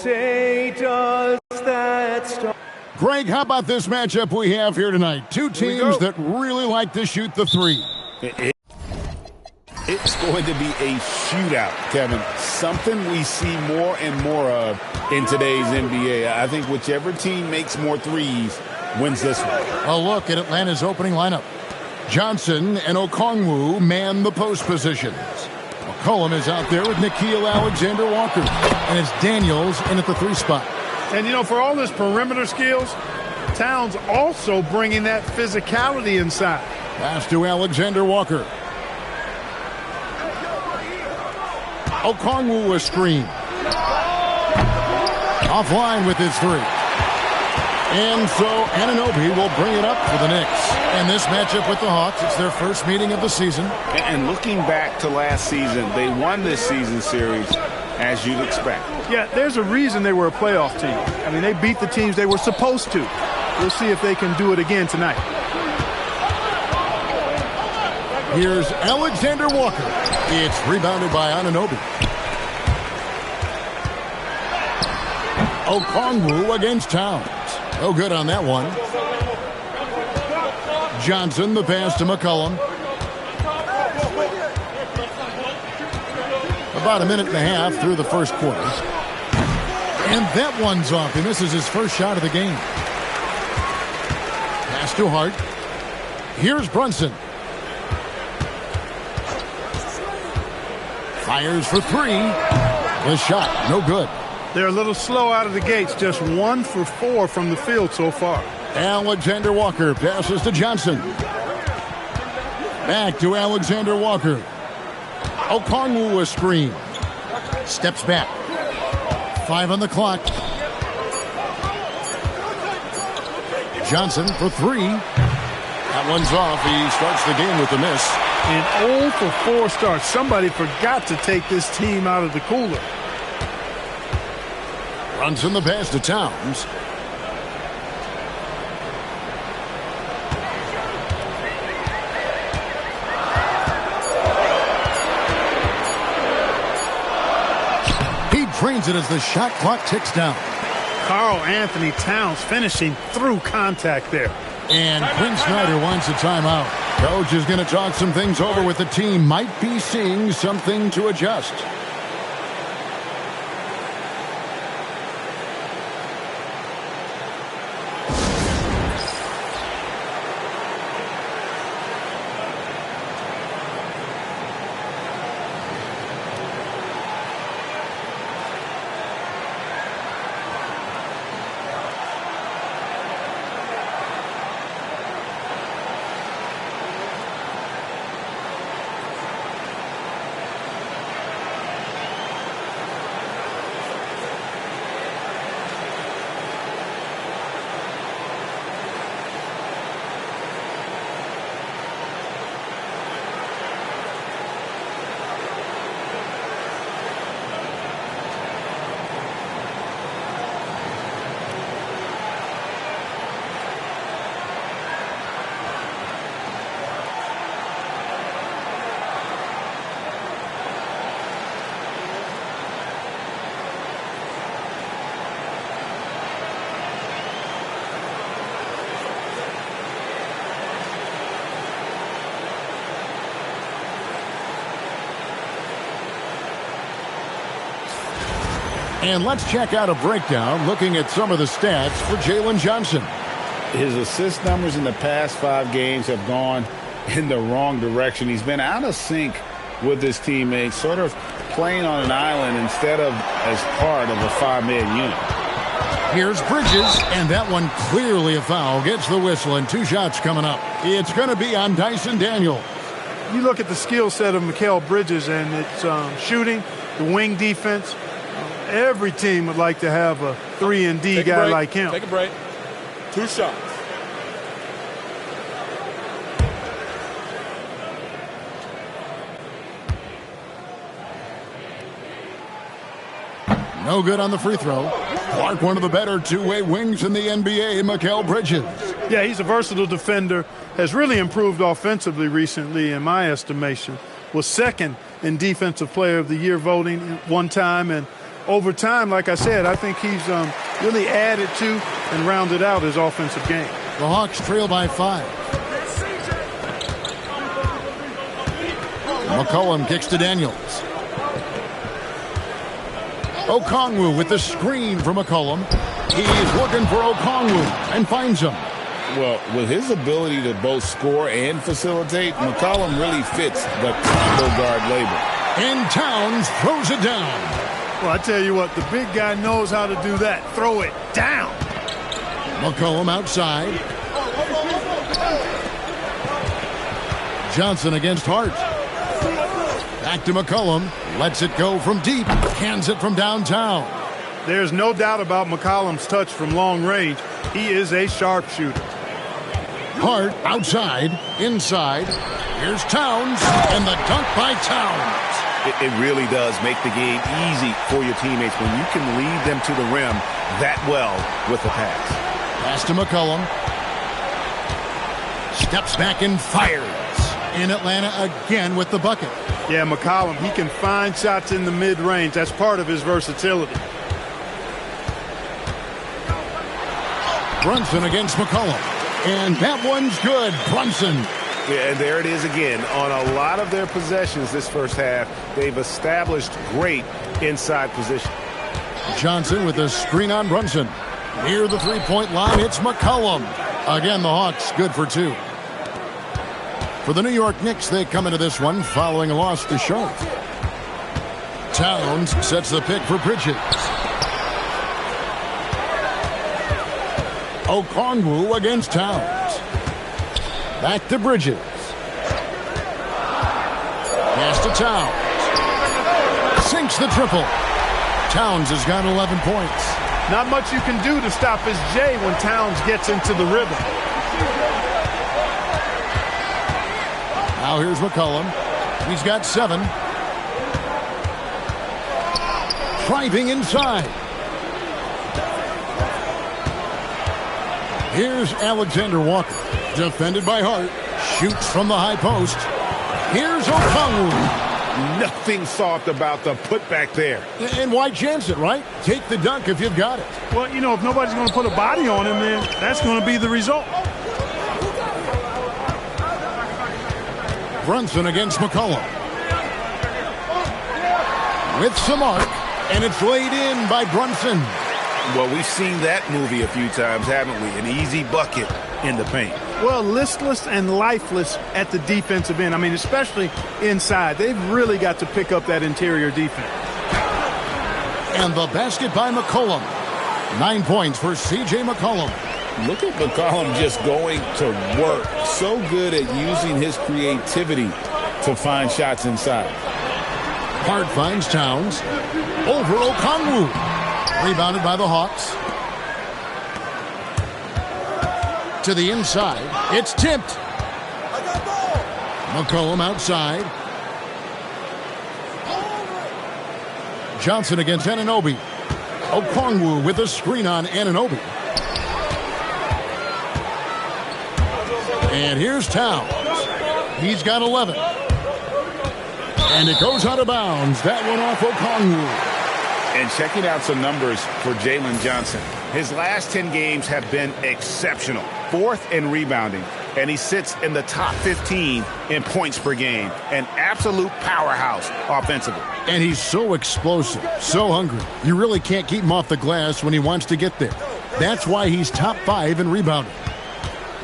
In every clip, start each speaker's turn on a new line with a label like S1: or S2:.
S1: say does that start?
S2: Greg, how about this matchup we have here tonight? Two teams that really like to shoot the three.
S3: It's going to be a shootout, Kevin. Something we see more and more of in today's NBA. I think whichever team makes more threes wins this one.
S2: A look at Atlanta's opening lineup. Johnson and Okongwu man the post positions. McCollum is out there with Nickeil Alexander-Walker. And it's Daniels in at the 3 spot.
S4: And, you know, for all his perimeter skills, Towns also bringing that physicality inside.
S2: Pass to Alexander-Walker. Okongwu a screen. Offline with his 3. And so Anunoby will bring it up for the Knicks. And this matchup with the Hawks, it's their first meeting of the season.
S3: And looking back to last season, they won this season series as you'd expect.
S4: Yeah, there's a reason they were a playoff team. I mean, they beat the teams they were supposed to. We'll see if they can do it again tonight.
S2: Here's Alexander Walker. It's rebounded by Anunoby. Okongwu against Towns. No good on that one. Johnson, the pass to McCollum. About a minute and a half through the first quarter. And that one's off. He misses his first shot of the game. Pass to Hart. Here's Brunson. Fires for 3. The shot, no good.
S4: They're a little slow out of the gates. Just 1 for 4 from the field so far.
S2: Alexander Walker passes to Johnson. Back to Alexander Walker. Okongwu a screen. Steps back. 5 on the clock. Johnson for 3. That one's off. He starts the game with a miss.
S4: An 0 for 4 start. Somebody forgot to take this team out of the cooler.
S2: Runs in the pass to Towns. He drains it as the shot clock ticks down.
S4: Karl Anthony Towns finishing through contact there.
S2: And Quinn Snyder wants a timeout. Coach is going to talk some things over with the team. Might be seeing something to adjust. And let's check out a breakdown looking at some of the stats for Jalen Johnson.
S3: His assist numbers in the past 5 games have gone in the wrong direction. He's been out of sync with his teammates, sort of playing on an island instead of as part of a 5-man unit.
S2: Here's Bridges, and that one clearly a foul. Gets the whistle, and 2 shots coming up. It's going to be on Dyson Daniels.
S4: You look at the skill set of Mikal Bridges, and it's shooting, the wing defense. Every team would like to have a 3-and-D guy like him.
S5: Take a break. 2 shots.
S2: No good on the free throw. Clark, one of the better two-way wings in the NBA, Mikal Bridges.
S4: Yeah, he's a versatile defender. Has really improved offensively recently, in my estimation. Was second in Defensive Player of the Year voting one time, and over time, like I said, I think he's really added to and rounded out his offensive game.
S2: The Hawks trail by 5. McCollum kicks to Daniels. Okongwu with the screen for McCollum. He's looking for Okongwu and finds him.
S3: Well, with his ability to both score and facilitate, McCollum really fits the combo guard label.
S2: And Towns throws it down.
S4: Well, I tell you what, the big guy knows how to do that. Throw it down.
S2: McCollum outside. Johnson against Hart. Back to McCollum. Lets it go from deep. Hands it from downtown.
S4: There's no doubt about McCollum's touch from long range. He is a sharpshooter.
S2: Hart outside. Inside. Here's Towns. And the dunk by Towns.
S6: It really does make the game easy for your teammates when you can lead them to the rim that well with the pass.
S2: Pass to McCollum. Steps back and fires. In Atlanta again with the bucket.
S4: Yeah, McCollum, he can find shots in the mid-range. That's part of his versatility.
S2: Brunson against McCollum. And that one's good. Brunson.
S6: Yeah, and there it is again. On a lot of their possessions this first half, they've established great inside position.
S2: Johnson with a screen on Brunson. Near the three-point line, it's McCollum. Again, the Hawks good for 2. For the New York Knicks, they come into this one following a loss to Charlotte. Towns sets the pick for Bridges. Okongwu against Towns. Back to Bridges. Pass to Towns. Sinks the triple. Towns has got 11 points.
S4: Not much you can do to stop his J when Towns gets into the rhythm.
S2: Now here's McCollum. He's got 7. Driving inside. Here's Alexander Walker. Defended by Hart. Shoots from the high post. Here's Okongwu.
S6: Nothing soft about the putback there.
S2: And why chance it, right? Take the dunk if you've got it.
S4: Well, you know, if nobody's going to put a body on him, then that's going to be the result.
S2: Brunson against McCollum. With some arc, and it's laid in by Brunson.
S6: Well, we've seen that movie a few times, haven't we? An easy bucket in the paint.
S4: Well, listless and lifeless at the defensive end. I mean, especially inside. They've really got to pick up that interior defense.
S2: And the basket by McCollum. 9 points for C.J. McCollum.
S3: Look at McCollum just going to work. So good at using his creativity to find shots inside.
S2: Hart finds Towns. Over Okongwu. Rebounded by the Hawks. To the inside. It's tipped. McCollum outside. Johnson against Anunoby. Okongwu with a screen on Anunoby. And here's Towns. He's got 11. And it goes out of bounds. That one off Okongwu.
S6: And checking out some numbers for Jalen Johnson. His last 10 games have been exceptional. 4th in rebounding. And he sits in the top 15 in points per game. An absolute powerhouse offensively.
S2: And he's so explosive, so hungry. You really can't keep him off the glass when he wants to get there. That's why he's top 5 in rebounding.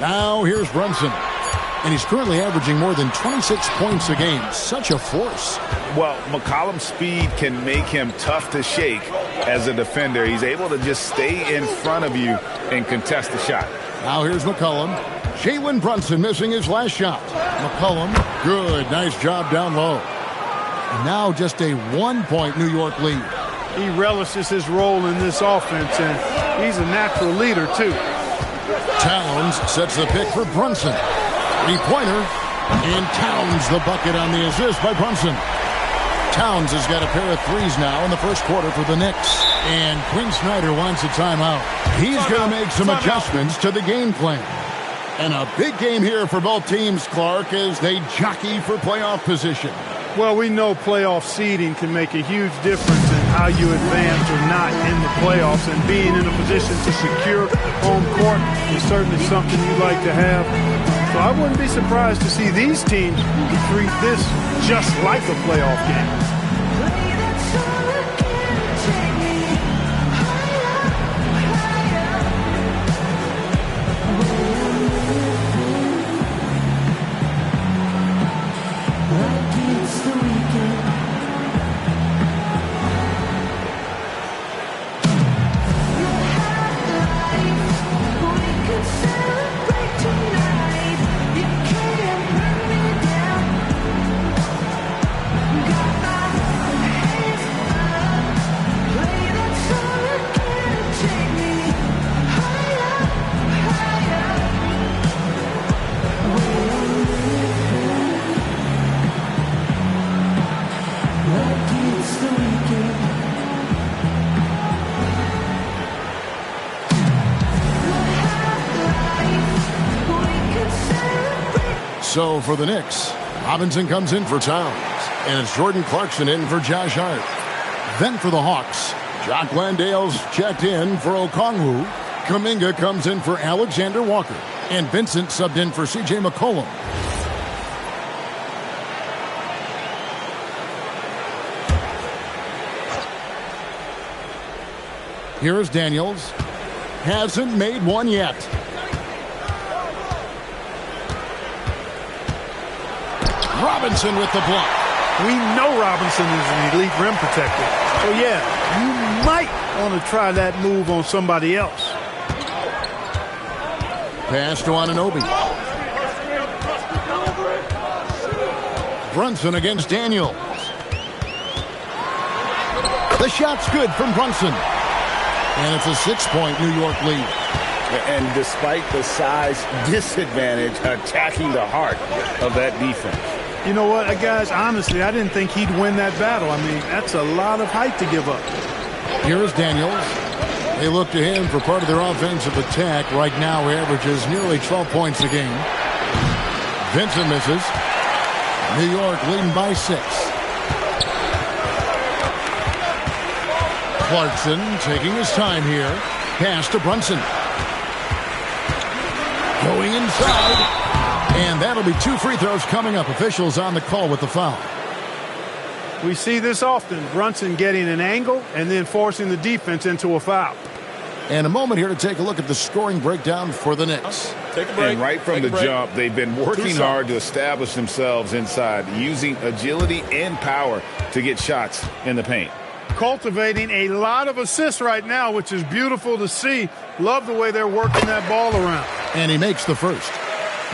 S2: Now here's Brunson. And he's currently averaging more than 26 points a game. Such a force.
S6: Well, McCollum's speed can make him tough to shake as a defender. He's able to just stay in front of you and contest the shot.
S2: Now here's McCollum. Jalen Brunson missing his last shot. McCollum, good. Nice job down low. And now just a 1-point New York lead.
S4: He relishes his role in this offense, and he's a natural leader, too.
S2: Towns sets the pick for Brunson. 3-pointer. And Towns the bucket on the assist by Brunson. Towns has got a pair of threes now in the first quarter for the Knicks. And Quinn Snyder wants a timeout. He's going to make some adjustments to the game plan. And a big game here for both teams, Clark, as they jockey for playoff position.
S4: Well, we know playoff seeding can make a huge difference in how you advance or not in the playoffs, and being in a position to secure home court is certainly something you'd like to have. So I wouldn't be surprised to see these teams treat this just like a playoff game.
S2: So for the Knicks, Robinson comes in for Towns, and it's Jordan Clarkson in for Josh Hart. Then for the Hawks, Jock Landale's checked in for Okongwu. Kuminga comes in for Alexander Walker, and Vincent subbed in for C.J. McCollum. Here is Daniels. Hasn't made one yet. Robinson with the block.
S4: We know Robinson is an elite rim protector. So, yeah, you might want to try that move on somebody else.
S2: Pass to Anunoby. Brunson against Daniels. The shot's good from Brunson. And it's a 6-point New York lead.
S3: And despite the size disadvantage, attacking the heart of that defense.
S4: You know what, guys, honestly, I didn't think he'd win that battle. I mean, that's a lot of height to give up.
S2: Here is Daniels. They look to him for part of their offensive attack. Right now, he averages nearly 12 points a game. Vincent misses. New York leading by 6. Clarkson taking his time here. Pass to Brunson. Going inside. And that'll be 2 free throws coming up. Officials on the call with the foul.
S4: We see this often. Brunson getting an angle and then forcing the defense into a foul.
S2: And a moment here to take a look at the scoring breakdown for the Knicks.
S5: Take a break.
S3: And right from the jump, they've been working hard to establish themselves inside, using agility and power to get shots in the paint.
S4: Cultivating a lot of assists right now, which is beautiful to see. Love the way they're working that ball around.
S2: And he makes the first.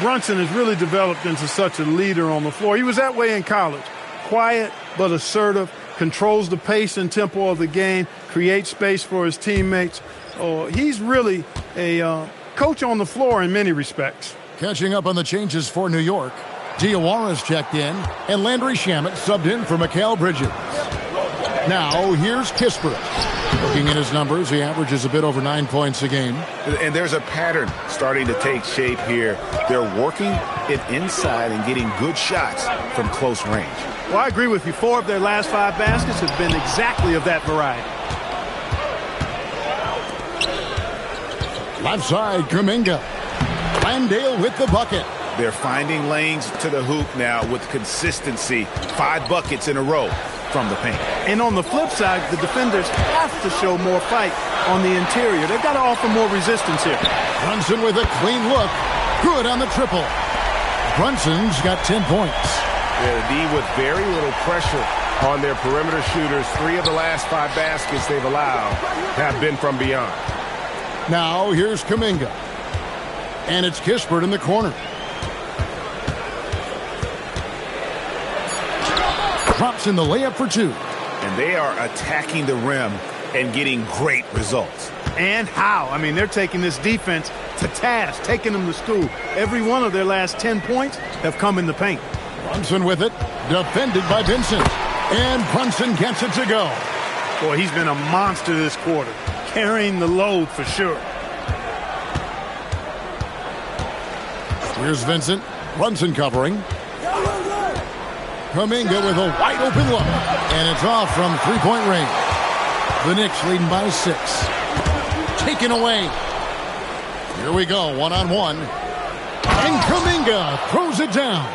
S4: Brunson has really developed into such a leader on the floor. He was that way in college. Quiet but assertive, controls the pace and tempo of the game, creates space for his teammates. Oh, he's really a coach on the floor in many respects.
S2: Catching up on the changes for New York, Diawara's checked in, and Landry Shamet subbed in for Mikal Bridges. Now, here's Kispert. Looking at his numbers, he averages a bit over 9 points a game.
S3: And there's a pattern starting to take shape here. They're working it inside and getting good shots from close range.
S4: Well, I agree with you. 4 of their last 5 baskets have been exactly of that variety.
S2: Left side, Kuminga. Landale with the bucket.
S3: They're finding lanes to the hoop now with consistency. 5 buckets in a row from the paint.
S4: And on the flip side, the defenders have to show more fight on the interior. They've got to offer more resistance here.
S2: Brunson with a clean look. Good on the triple. Brunson's got 10 points.
S5: Yeah, the D with very little pressure on their perimeter shooters. 3 of the last 5 baskets they've allowed have been from beyond.
S2: Now here's Kuminga. And it's Kispert in the corner. Drops in the layup for 2.
S3: And they are attacking the rim and getting great results.
S4: And how? I mean, they're taking this defense to task, taking them to school. Every one of their last 10 points have come in the paint.
S2: Brunson with it, defended by Vincent. And Brunson gets it to go.
S4: Boy, he's been a monster this quarter, carrying the load for sure.
S2: Here's Vincent. Brunson covering. Kuminga with a wide open look. And it's off from three-point range. The Knicks leading by 6. Taken away. Here we go, one-on-one. And Kuminga throws it down.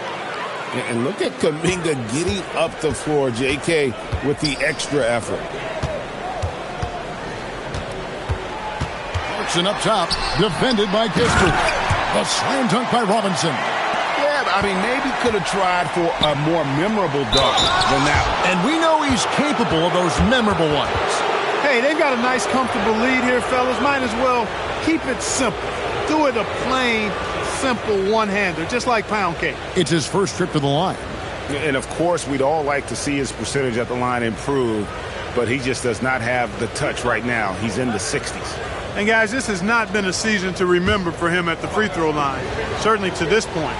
S3: And look at Kuminga getting up the floor, J.K., with the extra effort.
S2: Clarkson up top, defended by Kister. The slam dunk by Robinson.
S3: Yeah, I mean, maybe could have tried for a more memorable dunk than that one.
S2: And we know he's capable of those memorable ones.
S4: Hey, they've got a nice, comfortable lead here, fellas. Might as well keep it simple. Do it a plain, simple one-hander, just like pound cake.
S2: It's his first trip to the line.
S6: And, of course, we'd all like to see his percentage at the line improve, but he just does not have the touch right now. He's in the 60s.
S4: And, guys, this has not been a season to remember for him at the free throw line, certainly to this point.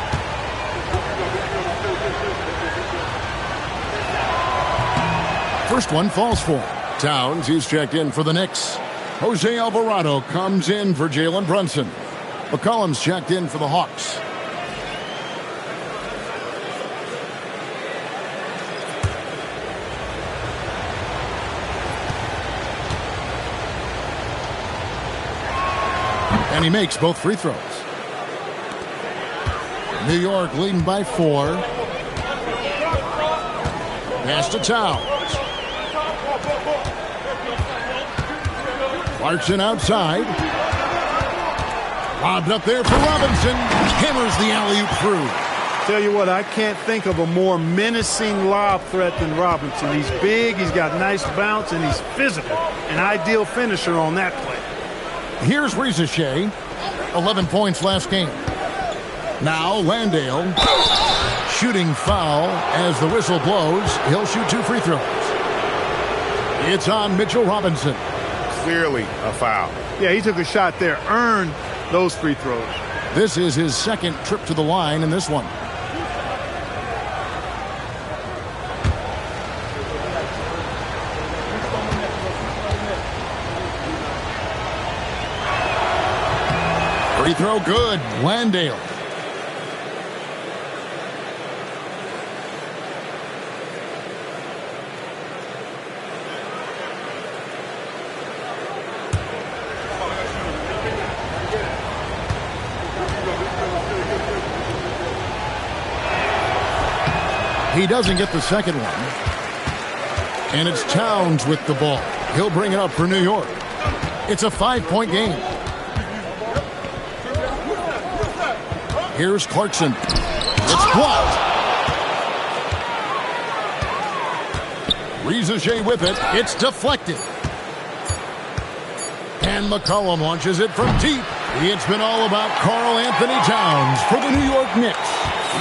S2: First one falls for him. Towns, he's checked in for the Knicks. Jose Alvarado comes in for Jalen Brunson. McCollum's checked in for the Hawks. And he makes both free throws. New York leading by 4. Pass to Towns. Clarkson outside. Lobbed up there for Robinson. Hammers the alley-oop through.
S4: Tell you what, I can't think of a more menacing lob threat than Robinson. He's big, he's got nice bounce, and he's physical. An ideal finisher on that play.
S2: Here's Ricochet. 11 points last game. Now Landale. Shooting foul as the whistle blows. He'll shoot 2 free throws. It's on Mitchell Robinson.
S6: Clearly a foul.
S4: Yeah, he took a shot there, earned those free throws.
S2: This is his second trip to the line in this one. Free throw good. Landale. He doesn't get the second one. And it's Towns with the ball. He'll bring it up for New York. It's a 5-point game. Here's Clarkson. It's blocked. Ricochet with it. It's deflected. And McCollum launches it from deep. It's been all about Karl Anthony Towns for the New York Knicks.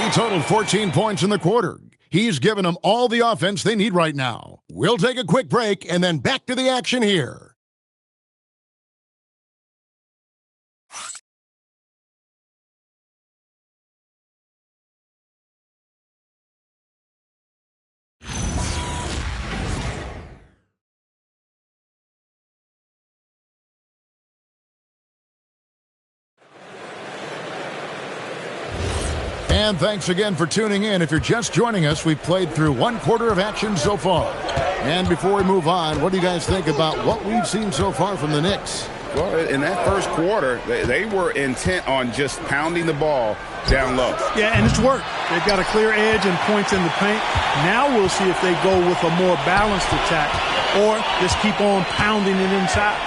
S2: He totaled 14 points in the quarter. He's given them all the offense they need right now. We'll take a quick break and then back to the action here. And thanks again for tuning in. If you're just joining us, we've played through 1 quarter of action so far. And before we move on, what do you guys think about what we've seen so far from the Knicks?
S6: Well, in that first quarter, they were intent on just pounding the ball down low.
S4: Yeah, and it's worked. They've got a clear edge and points in the paint. Now we'll see if they go with a more balanced attack or just keep on pounding it inside.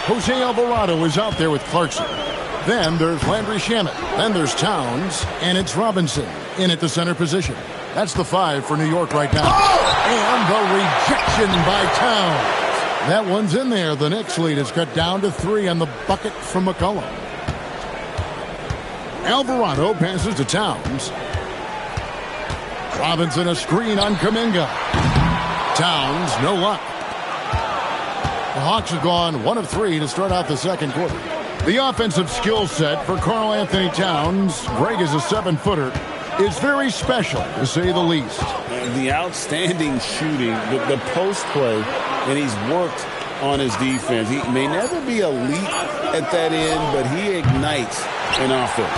S2: Jose Alvarado is out there with Clarkson. Then there's Landry Shamet. Then there's Towns. And it's Robinson in at the center position. That's the 5 for New York right now. And the rejection by Towns. That one's in there. The Knicks lead is cut down to 3 on the bucket from McCollum. Alvarado passes to Towns. Robinson a screen on Kuminga. Towns, no luck. The Hawks have gone 1 of 3 to start out the second quarter. The offensive skill set for Karl Anthony Towns, Greg is a 7-footer, is very special, to say the least.
S3: And the outstanding shooting, the post play, and he's worked on his defense. He may never be elite at that end, but he ignites an offense.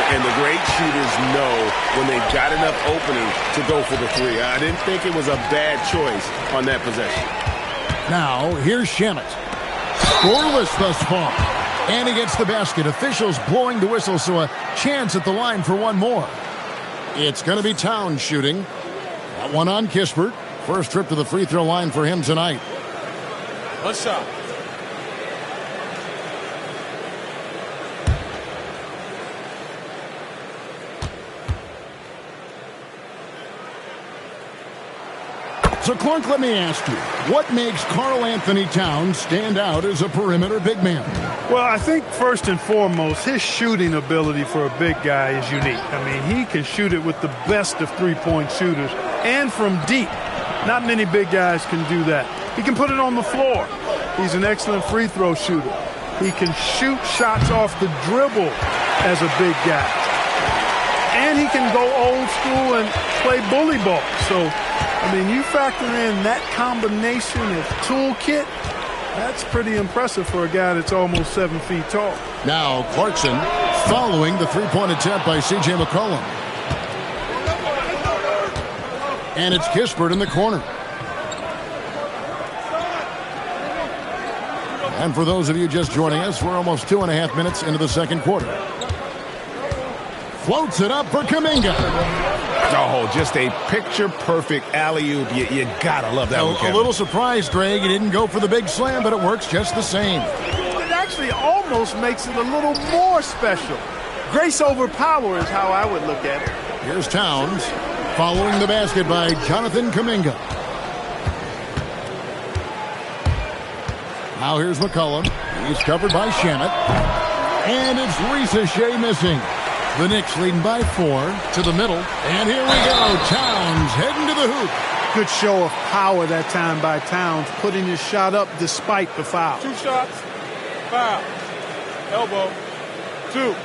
S5: And the great shooters know when they've got enough opening to go for the three. I didn't think it was a bad choice on that possession.
S2: Now, here's Shamet. Scoreless thus far. And he gets the basket. Officials blowing the whistle, so a chance at the line for one more. It's going to be Towns shooting. That one on Kispert. First trip to the free throw line for him tonight.
S7: One shot.
S2: So, Clark, let me ask you, what makes Karl Anthony Towns stand out as a perimeter big man?
S4: Well, I think first and foremost, his shooting ability for a big guy is unique. I mean, he can shoot it with the best of three-point shooters and from deep. Not many big guys can do that. He can put it on the floor. He's an excellent free throw shooter. He can shoot shots off the dribble as a big guy. And he can go old school and play bully ball. So, I mean, you factor in that combination of toolkit, that's pretty impressive for a guy that's almost 7 feet tall.
S2: Now Clarkson following the three-point attempt by C.J. McCollum. And it's Kispert in the corner. And for those of you just joining us, we're almost 2.5 minutes into the second quarter. Floats it up for Kuminga.
S6: Oh, just a picture-perfect alley-oop. You gotta love that one, Kevin.
S2: A little surprised, Greg. He didn't go for the big slam, but it works just the same.
S4: It actually almost makes it a little more special. Grace over power is how I would look at it.
S2: Here's Towns following the basket by Jonathan Kuminga. Now here's McCollum. He's covered by Shamet. And it's Risacher missing. The Knicks leading by 4 to the middle. And here we go. Towns heading to the hoop.
S4: Good show of power that time by Towns, putting his shot up despite the foul.
S7: 2 shots. Foul. Elbow. 2.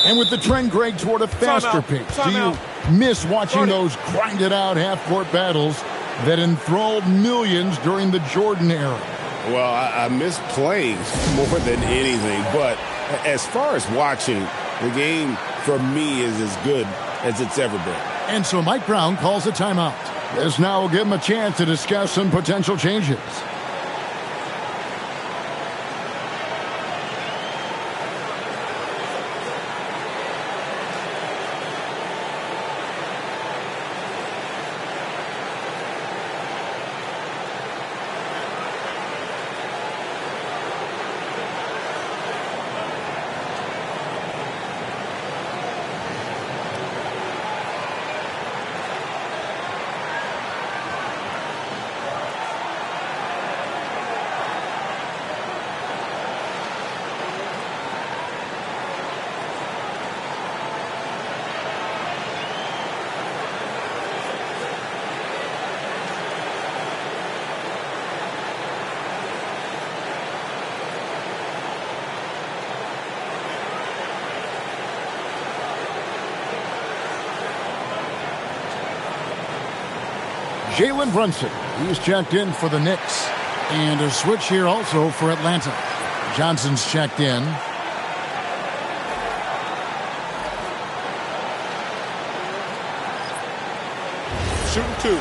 S2: And with the trend, Greg, toward a faster pace, do you miss watching those grinded-out half-court battles that enthralled millions during the Jordan era?
S5: Well, I miss playing more than anything, but as far as watching, the game for me is as good as it's ever been.
S2: And so Mike Brown calls a timeout. This now will give him a chance to discuss some potential changes. Jalen Brunson, he's checked in for the Knicks. And a switch here also for Atlanta. Johnson's checked in.
S7: Shooting 2.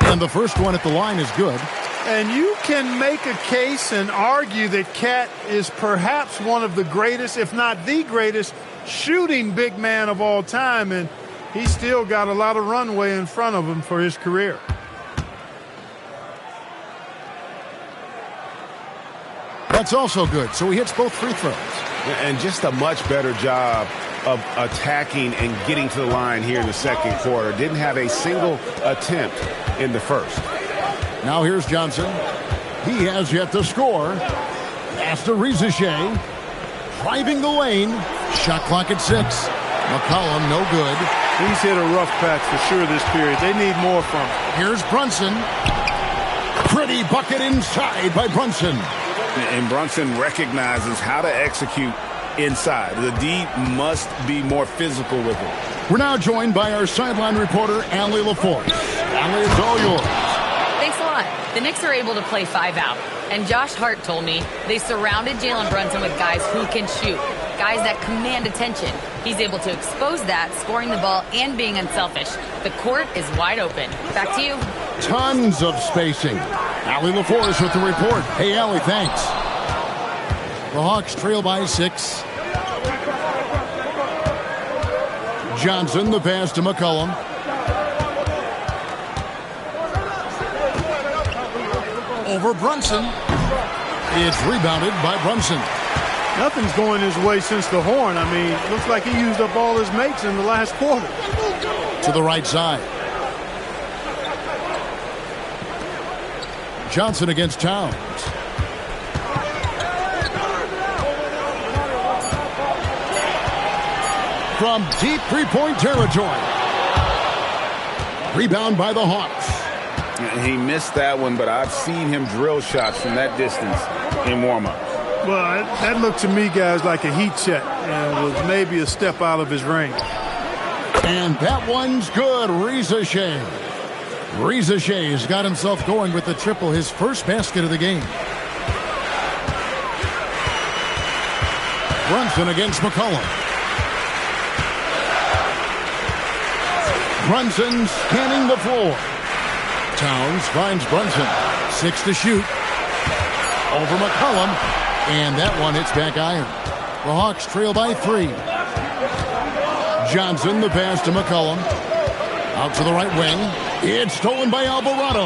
S2: And the first one at the line is good.
S4: And you can make a case and argue that Cat is perhaps one of the greatest, if not the greatest, shooting big man of all time. And he's still got a lot of runway in front of him for his career.
S2: That's also good. So he hits both free throws.
S5: And just a much better job of attacking and getting to the line here in the second quarter. Didn't have a single attempt in the first.
S2: Now here's Johnson. He has yet to score. Pass to Risacher. Driving the lane. Shot clock at 6. McCollum, no good.
S4: He's hit a rough patch for sure this period. They need more from him.
S2: Here's Brunson. Pretty bucket inside by Brunson.
S6: And Brunson recognizes how to execute inside. The D must be more physical with him.
S2: We're now joined by our sideline reporter, Allie LaForce. Allie, it's all yours.
S8: Thanks a lot. The Knicks are able to play 5 out. And Josh Hart told me they surrounded Jalen Brunson with guys who can shoot, guys that command attention. He's able to expose that, scoring the ball and being unselfish. The court is wide open. Back to you.
S2: Tons of spacing. Allie LaForce with the report. Hey, Allie, thanks. The Hawks trail by 6. Johnson, the pass to McCollum. Over Brunson. It's rebounded by Brunson.
S4: Nothing's going his way since the horn. I mean, looks like he used up all his mates in the last quarter.
S2: To the right side. Johnson against Towns. From deep three-point territory. Rebound by the Hawks.
S3: He missed that one, but I've seen him drill shots from that distance in warm-up.
S4: Well, that looked to me, guys, like a heat check and was maybe a step out of his range.
S2: And that one's good. Reza Shay's got himself going with the triple, his first basket of the game. Brunson against McCollum. Brunson scanning the floor. Towns finds Brunson. 6 to shoot. Over McCollum. And that one hits back iron. The Hawks trail by 3. Johnson, the pass to McCollum. Out to the right wing. It's stolen by Alvarado.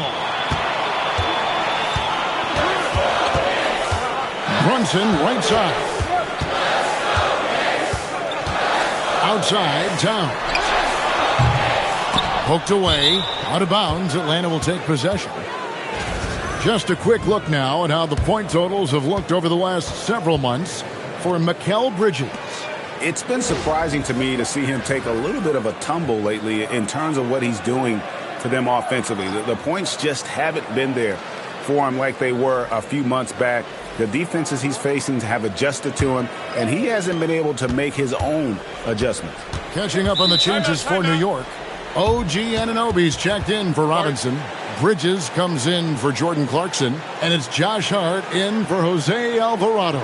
S2: Brunson, right side. Outside, Towns. Poked away, out of bounds. Atlanta will take possession. Just a quick look now at how the point totals have looked over the last several months for Mikal Bridges.
S3: It's been surprising to me to see him take a little bit of a tumble lately in terms of what he's doing for them offensively. The points just haven't been there for him like they were a few months back. The defenses he's facing have adjusted to him, and he hasn't been able to make his own adjustments.
S2: Catching up on the changes for New York. OG Anunoby's checked in for Robinson. Bridges comes in for Jordan Clarkson. And it's Josh Hart in for Jose Alvarado.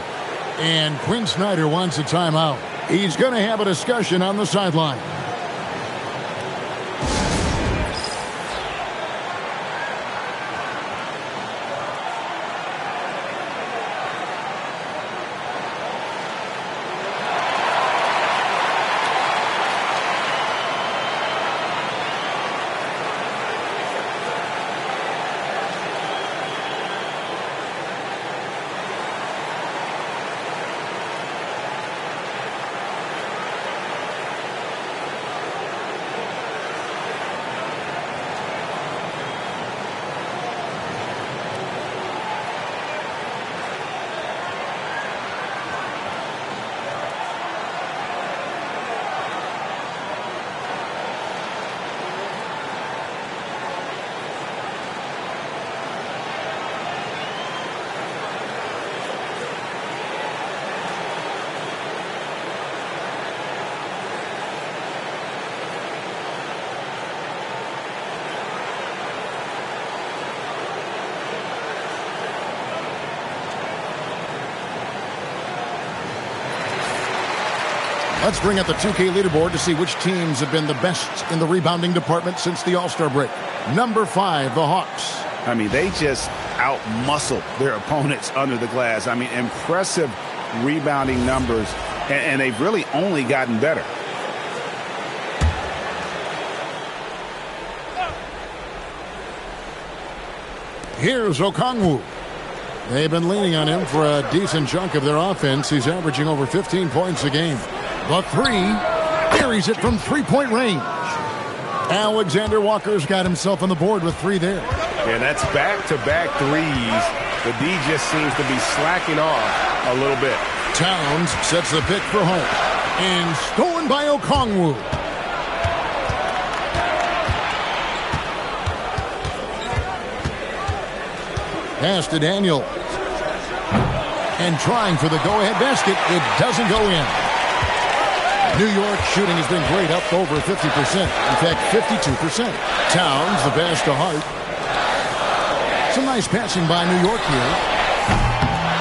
S2: And Quinn Snyder wants a timeout. He's going to have a discussion on the sideline. Let's bring up the 2K leaderboard to see which teams have been the best in the rebounding department since the All-Star break. Number 5, the Hawks.
S3: I mean, they just out-muscle their opponents under the glass. I mean, impressive rebounding numbers, and they've really only gotten better.
S2: Here's Okongwu. They've been leaning on him for a decent chunk of their offense. He's averaging over 15 points a game. The 3 buries it from three-point range. Alexander Walker's got himself on the board with 3 there.
S3: Yeah, that's back-to-back threes. The D just seems to be slacking off a little bit.
S2: Towns sets the pick for home. And stolen by Okongwu. Pass to Daniel. And trying for the go-ahead basket. It doesn't go in. New York shooting has been great, up over 50%. In fact, 52%. Towns, the pass to Hart. Some nice passing by New York here.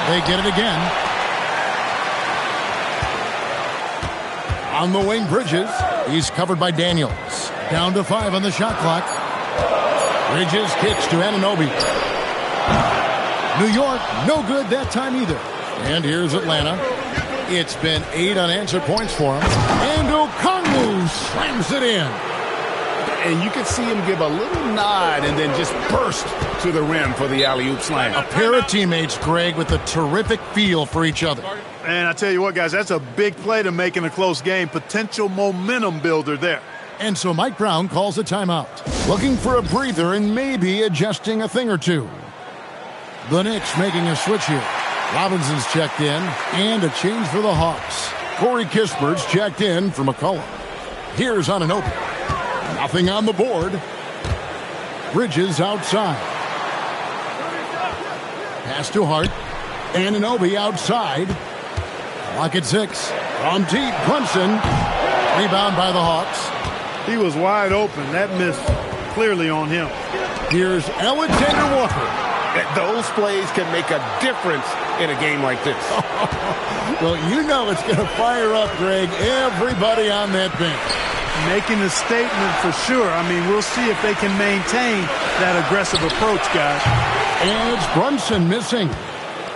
S2: They get it again. On the wing, Bridges. He's covered by Daniels. Down to 5 on the shot clock. Bridges kicks to Anunoby. New York, no good that time either. And here's Atlanta. It's been 8 unanswered points for him. And Okongwu slams it in.
S3: And you can see him give a little nod and then just burst to the rim for the alley-oop slam.
S2: A pair of teammates, Greg, with a terrific feel for each other.
S4: And I tell you what, guys, that's a big play to make in a close game. Potential momentum builder there.
S2: And so Mike Brown calls a timeout. Looking for a breather and maybe adjusting a thing or two. The Knicks making a switch here. Robinson's checked in, and a change for the Hawks. Corey Kispert's checked in for McCollum. Here's Anunoby. Nothing on the board. Bridges outside. Pass to Hart. Anunoby outside. Clock at 6. From deep, Brunson. Rebound by the Hawks.
S4: He was wide open. That missed clearly on him.
S2: Here's Alexander Walker.
S3: Those plays can make a difference in a game like this.
S2: Well, you know it's going to fire up, Greg, everybody on that bench.
S4: Making a statement for sure. I mean, we'll see if they can maintain that aggressive approach, guys.
S2: And it's Brunson missing.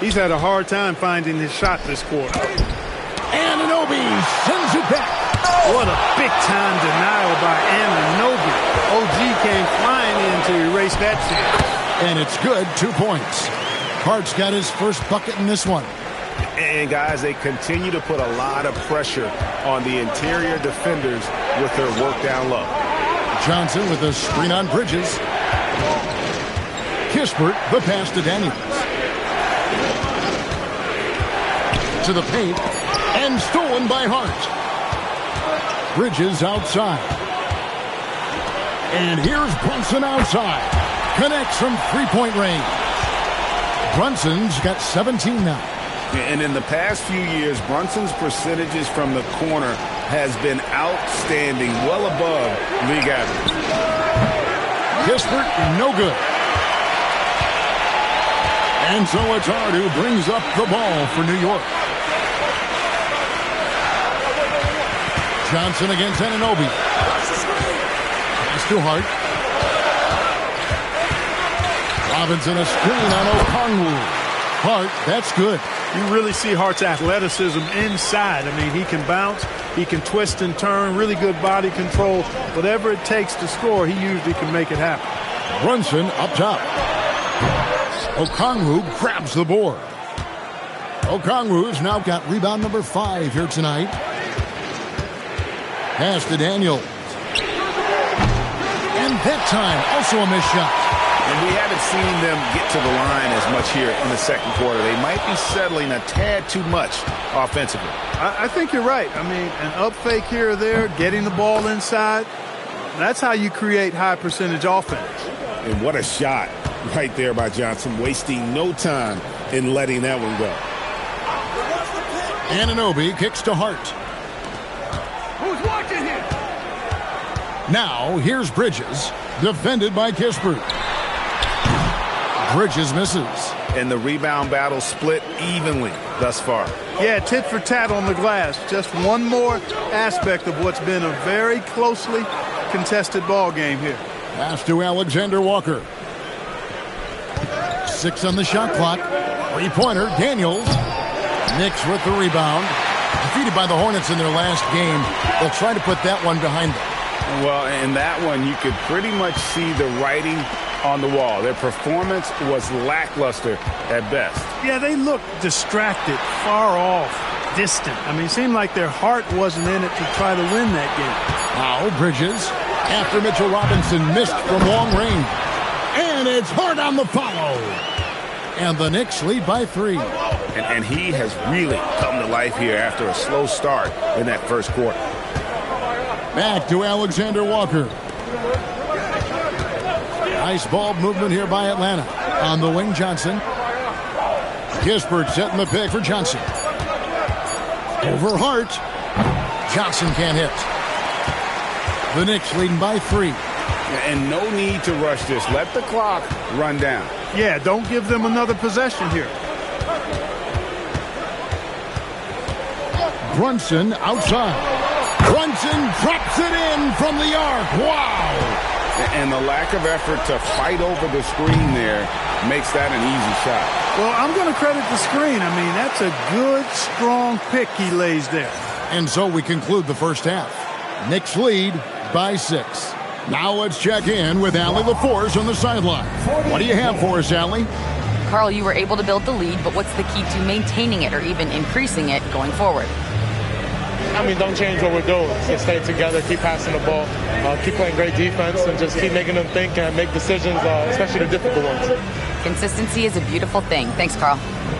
S4: He's had a hard time finding his shot this quarter.
S2: Anunoby sends it back.
S4: What a big-time denial by Anunoby. OG came flying in to erase that chance.
S2: And it's good, 2 points. Hart's got his first bucket in this one.
S6: And, guys, they continue to put a lot of pressure on the interior defenders with their work down low.
S2: Johnson with a screen on Bridges. Kispert, the pass to Daniels. To the paint. And stolen by Hart. Bridges outside. And here's Brunson outside. Connects from three-point range. Brunson's got 17 now.
S3: And in the past few years, Brunson's percentages from the corner has been outstanding, well above league average.
S2: Kispert, no good. And so it's Hart who brings up the ball for New York. Johnson against Anunoby. Pass to Hart. Robinson a screen on Okongwu. Hart, that's good.
S4: You really see Hart's athleticism inside. I mean, he can bounce, he can twist and turn, really good body control. Whatever it takes to score, he usually can make it happen.
S2: Brunson up top. Okongwu grabs the board. Okongwu's now got rebound number 5 here tonight. Pass to Daniels. And that time, also a missed shot.
S6: And we haven't seen them get to the line as much here in the second quarter. They might be settling a tad too much offensively.
S4: I think you're right. I mean, an up fake here or there, getting the ball inside, that's how you create high percentage offense.
S5: And what a shot right there by Johnson, wasting no time in letting that one go.
S2: Anunoby kicks to Hart.
S7: Who's watching here?
S2: Now, here's Bridges, defended by Kispert. Bridges misses.
S6: And the rebound battle split evenly thus far.
S4: Yeah, tit for tat on the glass. Just one more aspect of what's been a very closely contested ball game here.
S2: Pass to Alexander Walker. 6 on the shot clock. Three-pointer, Daniels. Knicks with the rebound. Defeated by the Hornets in their last game. They'll try to put that one behind them.
S3: Well, in that one, you could pretty much see the writing on the wall. Their performance was lackluster at best.
S4: Yeah, they looked distracted, far off, distant. I mean, it seemed like their heart wasn't in it to try to win that game.
S2: Now Bridges, after Mitchell Robinson missed from long range. And it's Hart on the follow. And the Knicks lead by 3.
S6: And he has really come to life here after a slow start in that first quarter.
S2: Back to Alexander Walker. Nice ball movement here by Atlanta. On the wing, Johnson. Kispert setting the pick for Johnson. Over Hart. Johnson can't hit. The Knicks leading by 3.
S3: And no need to rush this. Let the clock run down.
S4: Yeah, don't give them another possession here.
S2: Brunson outside. Brunson drops it in from the arc. Wow!
S3: And the lack of effort to fight over the screen there makes that an easy shot.
S4: Well, I'm going to credit the screen. I mean, that's a good, strong pick he lays there.
S2: And so we conclude the first half. Knicks lead by 6. Now let's check in with Allie LaForce on the sideline. What do you have for us, Allie?
S8: Carl, you were able to build the lead, but what's the key to maintaining it or even increasing it going forward?
S9: I mean, don't change what we're doing. Just stay together, keep passing the ball, keep playing great defense, and just keep making them think and make decisions, especially the difficult ones.
S8: Consistency is a beautiful thing. Thanks, Carl.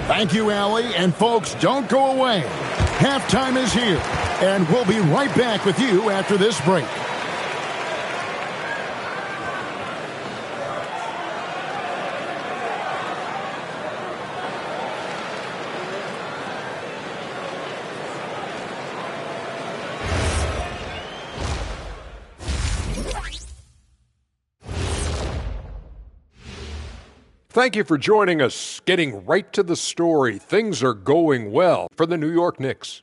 S2: Thank you, Allie. And folks, don't go away. Halftime is here, and we'll be right back with you after this break.
S10: Thank you for joining us. Getting right to the story, things are going well for the New York Knicks.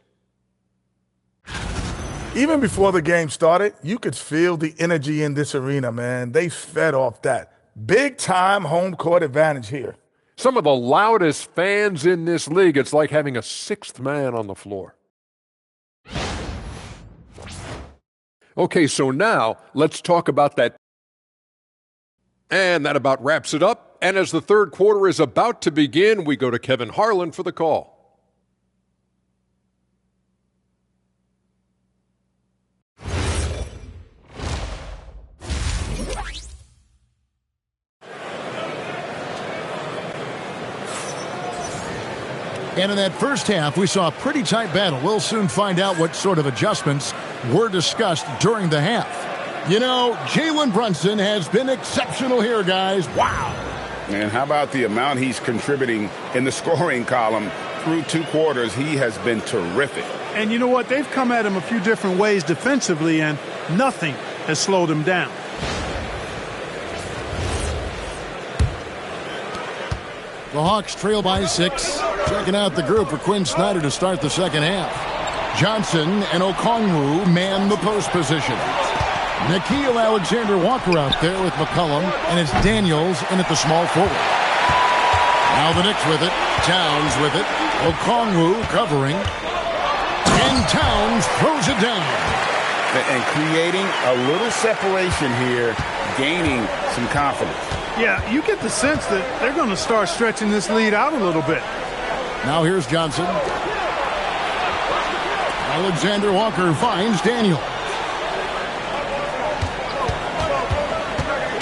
S11: Even before the game started, you could feel the energy in this arena, man. They fed off that. Big-time home court advantage here.
S10: Some of the loudest fans in this league. It's like having a sixth man on the floor. Okay, so now let's talk about that. And that about wraps it up. And as the third quarter is about to begin, we go to Kevin Harlan for the call.
S2: And in that first half, we saw a pretty tight battle. We'll soon find out what sort of adjustments were discussed during the half. You know, Jalen Brunson has been exceptional here, guys. Wow.
S3: And how about the amount he's contributing in the scoring column through 2 quarters? He has been terrific.
S4: And you know what? They've come at him a few different ways defensively, and nothing has slowed him down.
S2: The Hawks trail by 6. Checking out the group for Quinn Snyder to start the second half. Johnson and Okongwu man the post position. Nickeil Alexander-Walker out there with McCollum, and it's Daniels in at the small forward. Now the Knicks with it. Towns with it. Okongwu covering. And Towns throws it down.
S3: And creating a little separation here, gaining some confidence.
S4: Yeah, you get the sense that they're going to start stretching this lead out a little bit.
S2: Now here's Johnson. Alexander-Walker finds Daniel.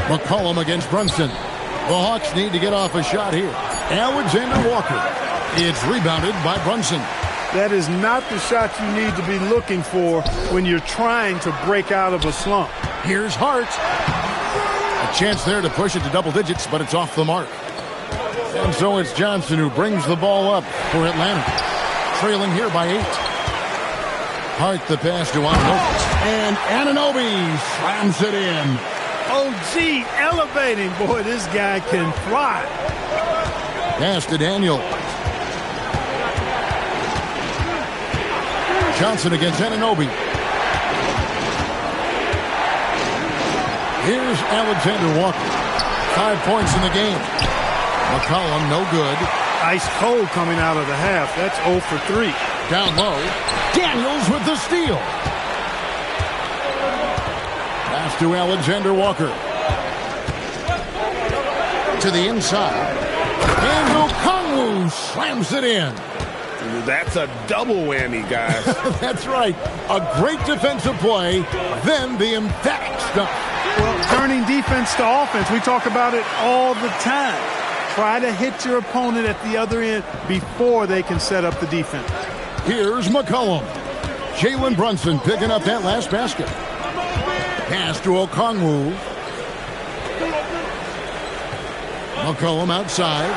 S2: McCollum against Brunson. The Hawks need to get off a shot here. Alexander-Walker. It's rebounded by Brunson.
S4: That is not the shot you need to be looking for when you're trying to break out of a slump.
S2: Here's Hart. A chance there to push it to double digits, but it's off the mark. And so it's Johnson who brings the ball up for Atlanta. Trailing here by 8. Hart the pass to Anunoby. And Anunoby slams it in.
S4: OG elevating. Boy, this guy can fly.
S2: Pass to Daniel. Johnson against Anunoby. Here's Alexander-Walker. 5 points in the game. McCollum, no good.
S4: Ice cold coming out of the half. That's 0 for 3.
S2: Down low. Daniels with the steal. Pass to Alexander-Walker. To the inside. And Okongwu slams it in.
S3: That's a double whammy, guys.
S2: That's right. A great defensive play, then the emphatic stuff.
S4: Well, turning defense to offense, we talk about it all the time. Try to hit your opponent at the other end before they can set up the defense.
S2: Here's McCollum. Jalen Brunson picking up that last basket. Pass to Okongwu. McCollum outside.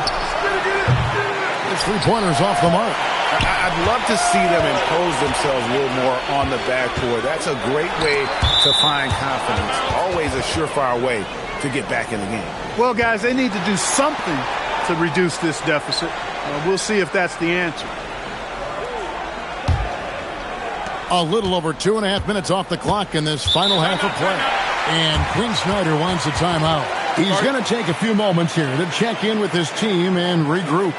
S2: His three-pointer's off the mark.
S6: I'd love to see them impose themselves a little more on the backboard. That's a great way to find confidence. Always a surefire way to get back in the game.
S4: Well, guys, they need to do something to reduce this deficit. We'll see if that's the answer.
S2: A little over 2.5 minutes off the clock in this final half of play. And Quinn Snyder wants a timeout. He's going to take a few moments here to check in with his team and regroup.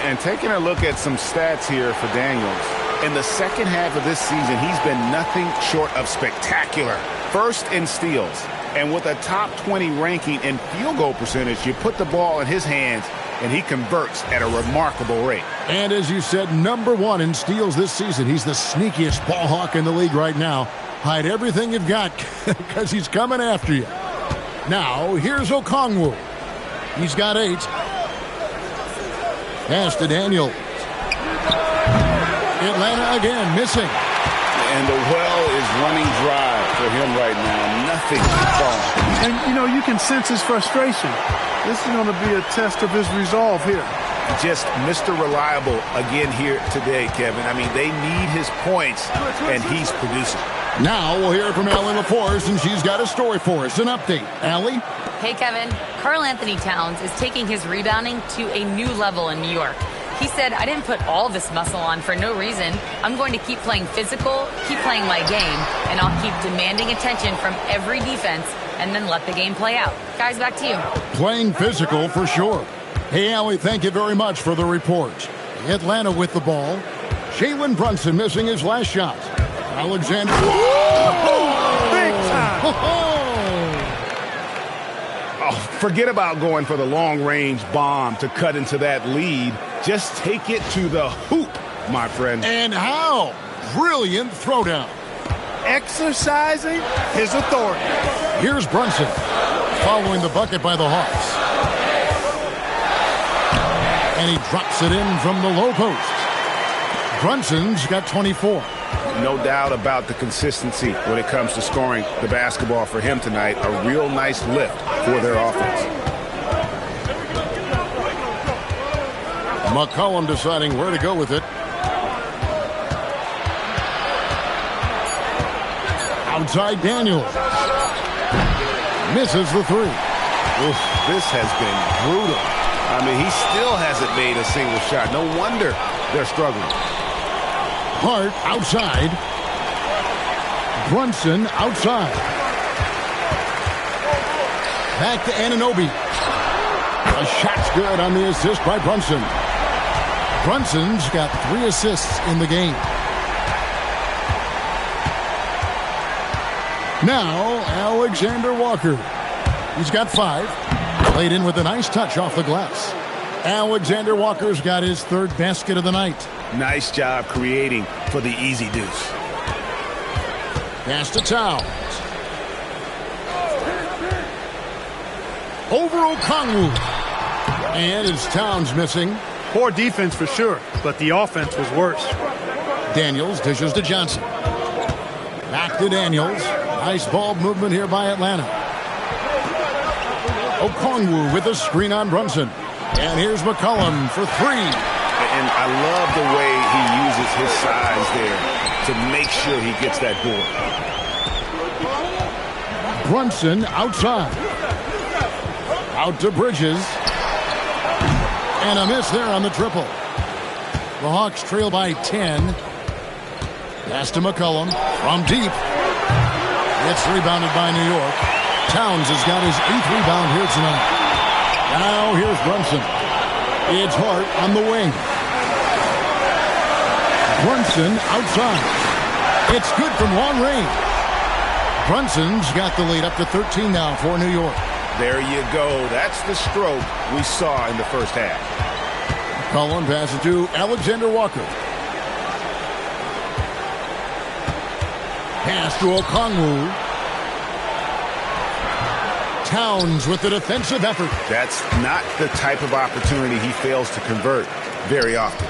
S6: And taking a look at some stats here for Daniels. In the second half of this season, he's been nothing short of spectacular. First in steals. And with a top 20 ranking in field goal percentage, you put the ball in his hands, and he converts at a remarkable rate.
S2: And as you said, #1 in steals this season. He's the sneakiest ball hawk in the league right now. Hide everything you've got because he's coming after you. Now, here's Okongwu. He's got 8. Pass to Daniel. Atlanta again, missing.
S3: And the well is running dry for him right now. Nothing falling.
S4: And, you know, you can sense his frustration. This is going to be a test of his resolve here.
S6: Just Mr. Reliable again here today, Kevin. I mean, they need his points, and he's producing.
S2: Now we'll hear from Allie LaForce, and she's got a story for us. An update. Allie?
S8: Hey, Kevin. Karl Anthony Towns is taking his rebounding to a new level in New York. He said, I didn't put all this muscle on for no reason. I'm going to keep playing physical, keep playing my game, and I'll keep demanding attention from every defense and then let the game play out. Guys, back to you.
S2: Playing physical for sure. Hey, Allie, thank you very much for the report. Atlanta with the ball. Jalen Brunson missing his last shot. Alexander.
S4: Big time.
S6: Oh, forget about going for the long-range bomb to cut into that lead. Just take it to the hoop, my friend.
S2: And how? Brilliant throwdown.
S4: Exercising his authority.
S2: Here's Brunson following the bucket by the Hawks. And he drops it in from the low post. Brunson's got 24.
S6: No doubt about the consistency when it comes to scoring the basketball for him tonight. A real nice lift for their offense.
S2: McCollum deciding where to go with it. Outside Daniels. Misses the 3.
S6: Oof, this has been brutal. I mean, he still hasn't made a single shot. No wonder they're struggling.
S2: Hart outside. Brunson outside. Back to Anunoby. A shot's good on the assist by Brunson. Brunson's got 3 assists in the game. Now, Alexander Walker. He's got 5. Laid in with a nice touch off the glass. Alexander Walker's got his 3rd basket of the night.
S6: Nice job creating for the easy deuce.
S2: Pass to Towns. Over Okongwu. And it's Towns missing.
S4: Poor defense for sure, but the offense was worse.
S2: Daniels dishes to Johnson. Back to Daniels. Nice ball movement here by Atlanta. Okongwu with a screen on Brunson. And here's McCollum for 3.
S6: And I love the way he uses his size there to make sure he gets that board.
S2: Brunson outside. Out to Bridges. And a miss there on the triple. The Hawks trail by 10. Pass to McCollum from deep. It's rebounded by New York. Towns has got his 8th rebound here tonight. Now here's Brunson. It's Hart on the wing. Brunson outside. It's good from long range. Brunson's got the lead up to 13 now for New York.
S6: There you go. That's the stroke we saw in the first half.
S2: Cullen passes to Alexander Walker. Pass to Okongwu. Towns with the defensive effort.
S6: That's not the type of opportunity he fails to convert very often.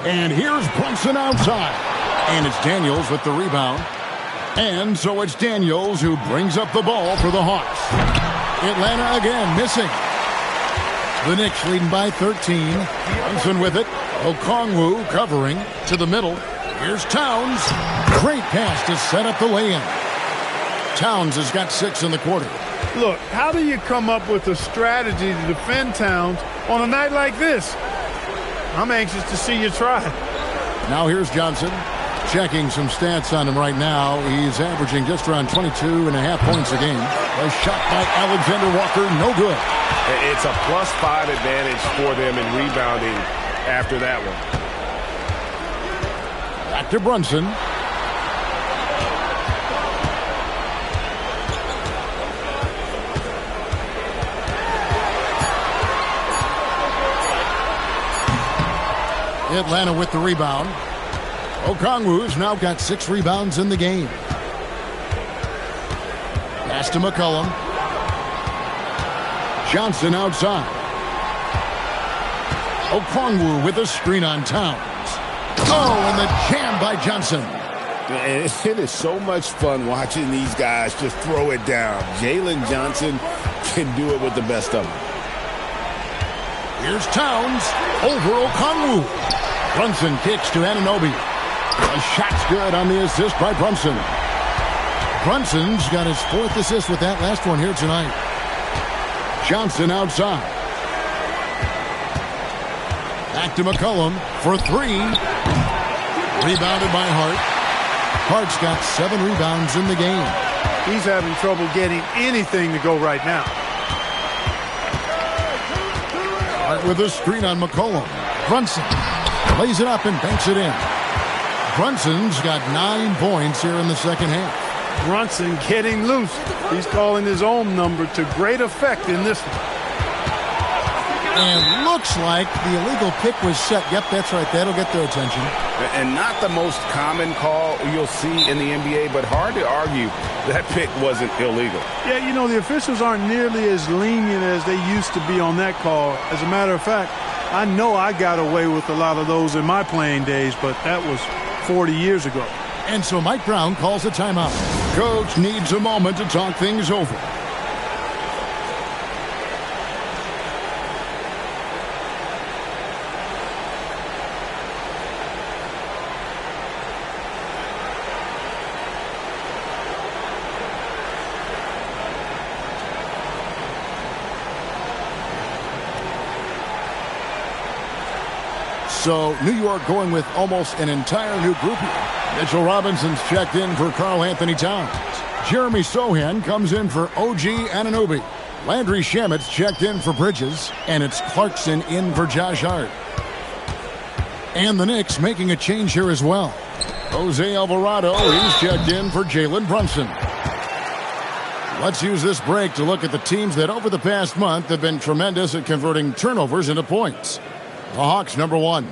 S2: And here's Brunson outside. And it's Daniels with the rebound. And so it's Daniels who brings up the ball for the Hawks. Atlanta again missing. The Knicks leading by 13. Brunson with it. Okongwu covering to the middle. Here's Towns. Great pass to set up the lay-in. Towns has got 6 in the quarter.
S4: Look, how do you come up with a strategy to defend Towns on a night like this? I'm anxious to see you try.
S2: Now here's Johnson. Checking some stats on him right now. He's averaging just around 22.5 points a game. A shot by Alexander Walker, no good.
S6: It's a +5 advantage for them in rebounding after that one.
S2: Back to Brunson. Atlanta with the rebound. Okongwu's now got 6 rebounds in the game. Pass to McCollum. Johnson outside. Okongwu with a screen on Towns. Oh, and the jam by Johnson.
S5: And it is so much fun watching these guys just throw it down. Jalen Johnson can do it with the best of them.
S2: Here's Towns over Okongwu. Brunson kicks to Anunoby. A shot's good on the assist by Brunson. Brunson's got his 4th assist with that last one here tonight. Johnson outside. Back to McCollum for 3. Rebounded by Hart. Hart's got 7 rebounds in the game.
S4: He's having trouble getting anything to go right now.
S2: Hart with a screen on McCollum. Brunson lays it up and banks it in. Brunson's got 9 points here in the second half.
S4: Brunson getting loose. He's calling his own number to great effect in this one.
S2: And looks like the illegal pick was set. Yep, that's right. That'll get their attention.
S6: And not the most common call you'll see in the NBA, but hard to argue that pick wasn't illegal.
S4: Yeah, you know, the officials aren't nearly as lenient as they used to be on that call. As a matter of fact, I know I got away with a lot of those in my playing days, but that was 40 years ago.
S2: And so Mike Brown calls a timeout. Coach needs a moment to talk things over. So New York going with almost an entire new group here. Mitchell Robinson's checked in for Karl Anthony Towns. Jeremy Sohan comes in for OG Anunoby. Landry Shamit's checked in for Bridges. And it's Clarkson in for Josh Hart. And the Knicks making a change here as well. Jose Alvarado, he's checked in for Jalen Brunson. Let's use this break to look at the teams that over the past month have been tremendous at converting turnovers into points. The Hawks, number 1.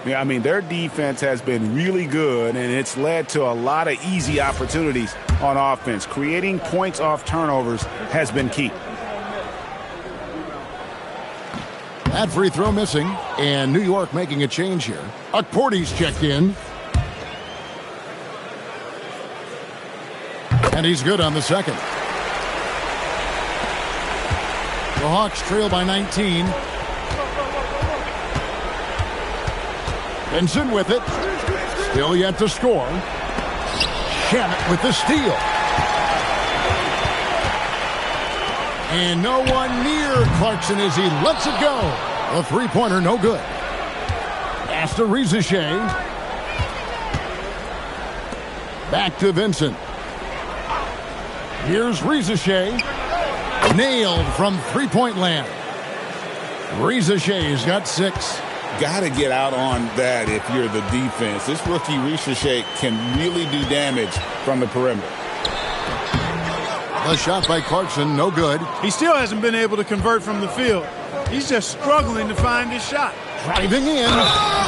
S6: Yeah, I mean, their defense has been really good, and it's led to a lot of easy opportunities on offense. Creating points off turnovers has been key.
S2: That free throw missing, and New York making a change here. Okporty's checked in. And he's good on the second. The Hawks trail by 19. Vincent with it. Still yet to score. Shamet with the steal. And no one near Clarkson as he lets it go. A three-pointer, no good. Pass to Rizashea. Back to Vincent. Here's Rizashea. Nailed from three-point land. Rizashea's got 6.
S3: Got to get out on that if you're the defense. This rookie Rizashea can really do damage from the perimeter.
S2: A shot by Clarkson, no good.
S4: He still hasn't been able to convert from the field. He's just struggling to find his shot.
S2: Driving in,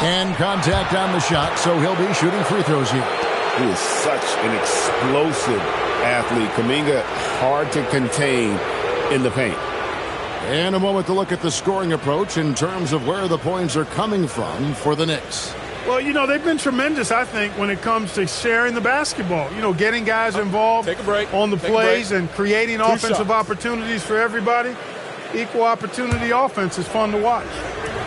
S2: and contact on the shot, so he'll be shooting free throws here.
S3: He is such an explosive athlete. Kuminga, hard to contain in the paint.
S2: And a moment to look at the scoring approach in terms of where the points are coming from for the Knicks.
S4: Well, you know, they've been tremendous, I think, when it comes to sharing the basketball. You know, getting guys involved on the plays and creating offensive opportunities for everybody. Equal opportunity offense is fun to watch.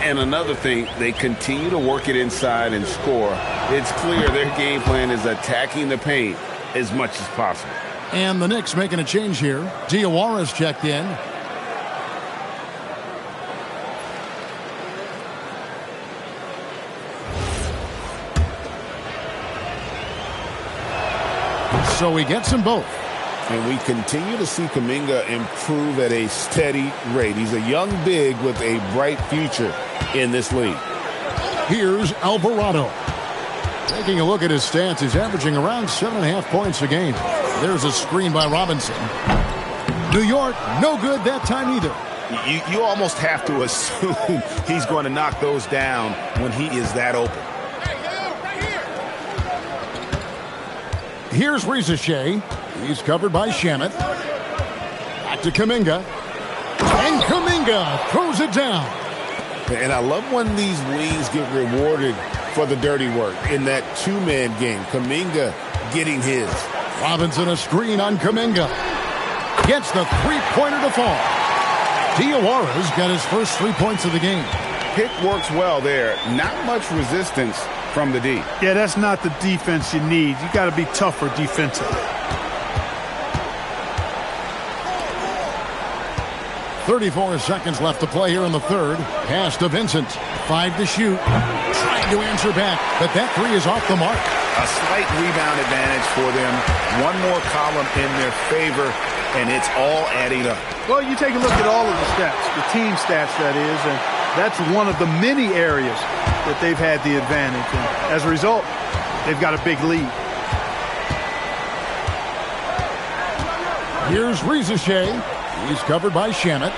S3: And another thing, they continue to work it inside and score. It's clear their game plan is attacking the paint as much as possible.
S2: And the Knicks making a change here. Diawara's checked in. So he gets them both.
S3: And we continue to see Kuminga improve at a steady rate. He's a young big with a bright future in this league.
S2: Here's Alvarado. Taking a look at his stats, he's averaging around 7.5 points a game. There's a screen by Robinson. New York, no good that time either.
S6: You almost have to assume he's going to knock those down when he is that open.
S2: Here's Rizashea. He's covered by Shamet. Back to Kuminga. And Kuminga throws it down.
S3: And I love when these wings get rewarded for the dirty work in that two-man game. Kuminga getting his.
S2: Robinson a screen on Kuminga. Gets the three-pointer to fall. Diawara's got his first 3 points of the game.
S6: Pick works well there. Not much resistance from the D.
S4: Yeah, that's not the defense you need. You got to be tougher defensively.
S2: 34 seconds left to play here in the third. Pass to Vincent. 5 to shoot. Trying to answer back, but that three is off the mark.
S6: A slight rebound advantage for them. One more column in their favor, and it's all adding up.
S4: Well, you take a look at all of the stats, the team stats, that is, and that's one of the many areas that they've had the advantage. And as a result, they've got a big lead.
S2: Here's Rizashea. He's covered by Shamet.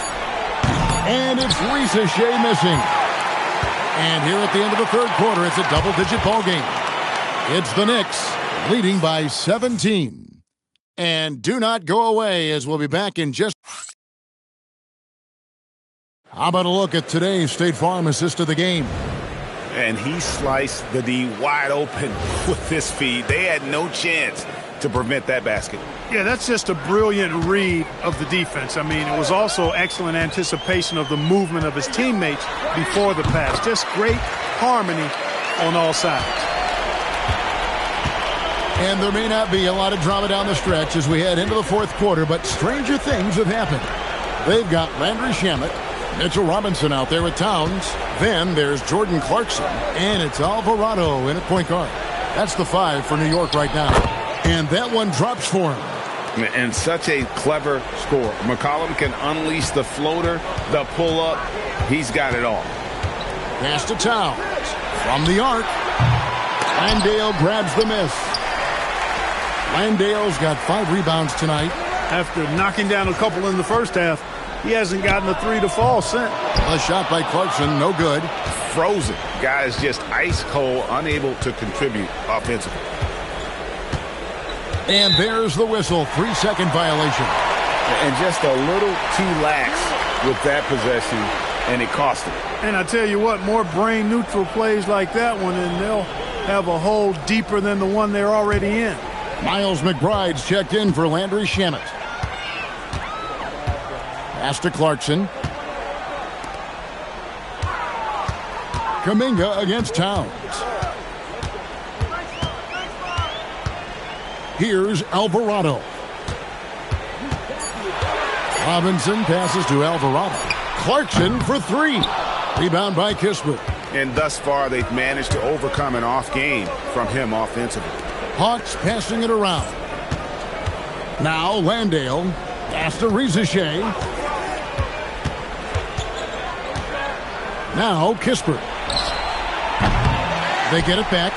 S2: And it's Rizashea missing. And here at the end of the third quarter, it's a double-digit ball game. It's the Knicks leading by 17. And do not go away, as we'll be back in just... How about a look at today's State Farm assist of the game?
S6: And he sliced the D wide open with this feed. They had no chance to prevent that basket.
S4: Yeah, that's just a brilliant read of the defense. I mean, it was also excellent anticipation of the movement of his teammates before the pass. Just great harmony on all sides.
S2: And there may not be a lot of drama down the stretch as we head into the fourth quarter, but stranger things have happened. They've got Landry Shamet, Mitchell Robinson out there with Towns. Then there's Jordan Clarkson, and it's Alvarado in at point guard. That's the 5 for New York right now. And that one drops for him.
S6: And such a clever score. McCollum can unleash the floater, the pull-up. He's got it all.
S2: Pass to Towns. From the arc. Landale grabs the miss. Landale's got 5 rebounds tonight.
S4: After knocking down a couple in the first half, he hasn't gotten a 3 to fall since.
S2: A shot by Clarkson, no good.
S6: Frozen. Guys just ice cold, unable to contribute offensively.
S2: And there's the whistle. 3-second violation.
S6: And just a little too lax with that possession, and it cost him.
S4: And I tell you what, more brain-neutral plays like that one, and they'll have a hole deeper than the one they're already in.
S2: Miles McBride's checked in for Landry Shamet. Pass to Clarkson. Kuminga against Towns. Here's Alvarado. Robinson passes to Alvarado. Clarkson for three. Rebound by Kispert.
S6: And thus far, they've managed to overcome an off game from him offensively.
S2: Hawks passing it around. Now Landale. Pass to Rizachet. Now Kispert. They get it back.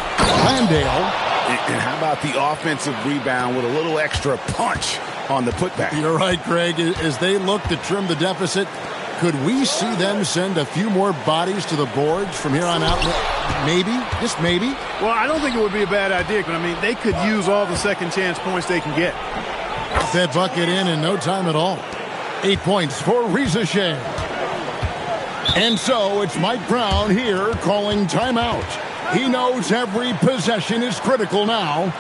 S2: Landale.
S6: And how about the offensive rebound with a little extra punch on the putback?
S2: You're right, Greg. As they look to trim the deficit, could we see them send a few more bodies to the boards from here on out? Maybe, just maybe.
S4: Well, I don't think it would be a bad idea, but I mean, they could use all the second chance points they can get.
S2: That bucket in no time at all. 8 points for Rizachet. And so it's Mike Brown here calling timeout. He knows every possession is critical now.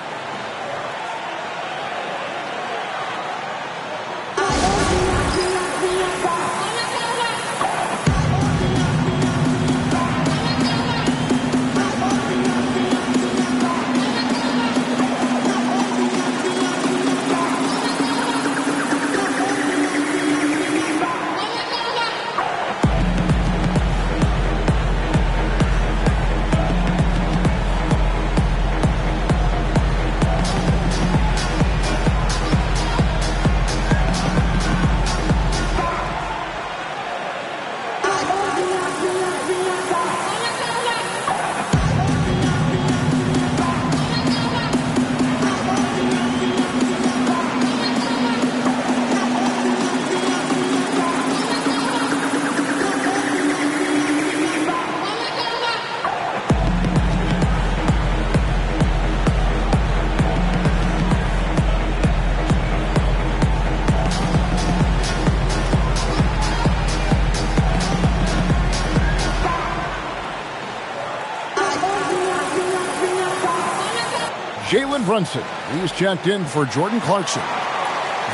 S2: Jalen Brunson. He's checked in for Jordan Clarkson.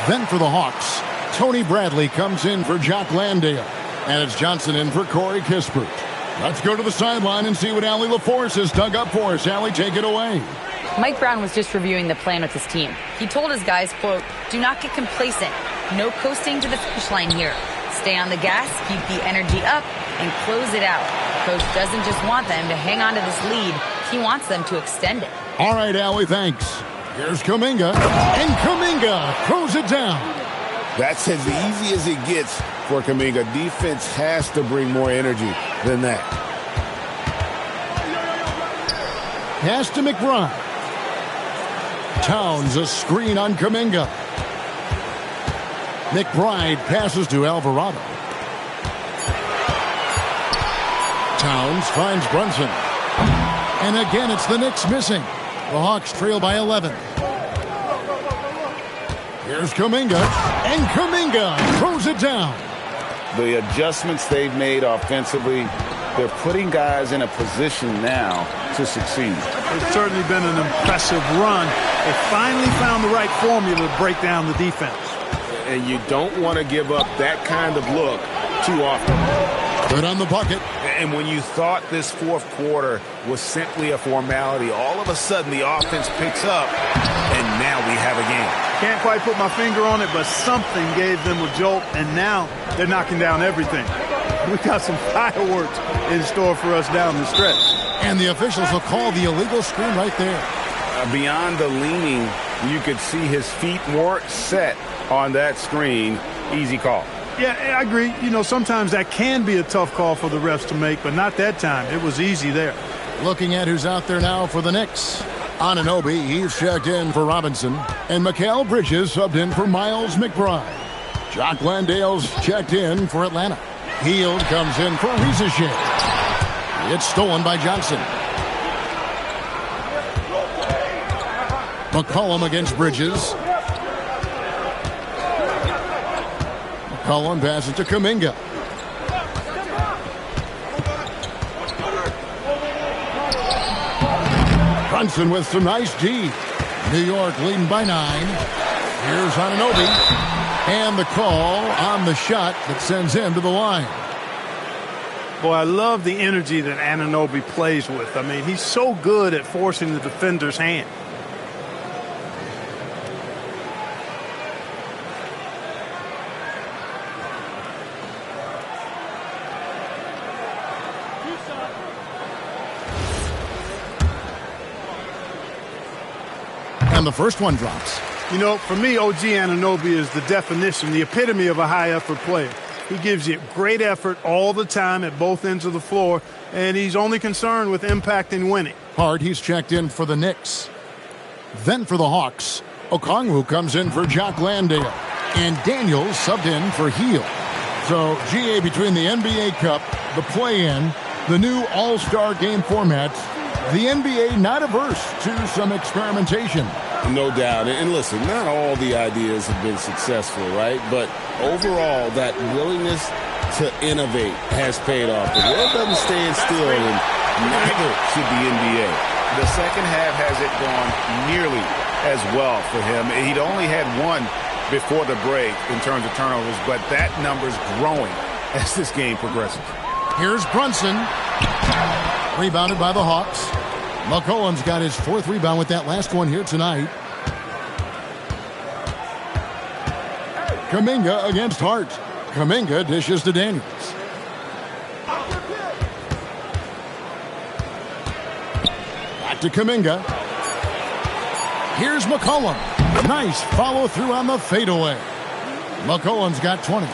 S2: Then for the Hawks, Tony Bradley comes in for Jock Landale. And it's Johnson in for Corey Kispert. Let's go to the sideline and see what Allie LaForce has dug up for us. Allie, take it away.
S8: Mike Brown was just reviewing the plan with his team. He told his guys, quote, "Do not get complacent. No coasting to the finish line here. Stay on the gas, keep the energy up, and close it out." Coach doesn't just want them to hang on to this lead. He wants them to extend it.
S2: All right, Allie, thanks. Here's Kuminga, and Kuminga throws it down.
S5: That's as easy as it gets for Kuminga. Defense has to bring more energy than that.
S2: Pass to McBride. Towns a screen on Kuminga. McBride passes to Alvarado. Towns finds Brunson. And again, it's the Knicks missing. The Hawks trail by 11. Here's Kuminga, and Kuminga throws it down.
S3: The adjustments they've made offensively, they're putting guys in a position now to succeed.
S4: It's certainly been an impressive run. They finally found the right formula to break down the defense.
S5: And you don't want to give up that kind of look too often.
S2: Good on the bucket.
S6: And when you thought this fourth quarter was simply a formality, all of a sudden the offense picks up, and now we have a game.
S4: Can't quite put my finger on it, but something gave them a jolt, and now they're knocking down everything. We got some fireworks in store for us down the stretch.
S2: And the officials will call the illegal screen right there.
S3: Beyond the leaning, you could see his feet more set on that screen. Easy call.
S4: Yeah, I agree. You know, sometimes that can be a tough call for the refs to make, but not that time. It was easy there.
S2: Looking at who's out there now for the Knicks. Anunoby, he's checked in for Robinson. And Mikal Bridges subbed in for Miles McBride. Jock Landale's checked in for Atlanta. Hield comes in for Rizachet. It's stolen by Johnson. McCollum against Bridges. McCollum passes to Kuminga. Brunson with some nice D. New York leading by 9. Here's Anunoby. And the call on the shot that sends him to the line.
S4: Boy, I love the energy that Anunoby plays with. I mean, he's so good at forcing the defender's hand.
S2: And the first one drops.
S4: You know, for me, OG Anunoby is the definition, the epitome of a high-effort player. He gives you great effort all the time at both ends of the floor, and he's only concerned with impact and winning.
S2: Hart, he's checked in for the Knicks. Then for the Hawks, Okongwu comes in for Jock Landale, and Daniels subbed in for Heel. So, GA, between the NBA Cup, the play-in, the new All-Star game format, the NBA not averse to some experimentation.
S5: No doubt. And listen, not all the ideas have been successful, right? But overall, that willingness to innovate has paid off. The world doesn't stand still, and neither should the NBA.
S6: The second half hasn't gone nearly as well for him. He'd only had one before the break in terms of turnovers, but that number's growing as this game progresses.
S2: Here's Brunson. Rebounded by the Hawks. McCollum's got his fourth rebound with that last one here tonight. Kuminga against Hart. Kuminga dishes to Daniels. Back to Kuminga. Here's McCollum. Nice follow through on the fadeaway. McCollum's got 20.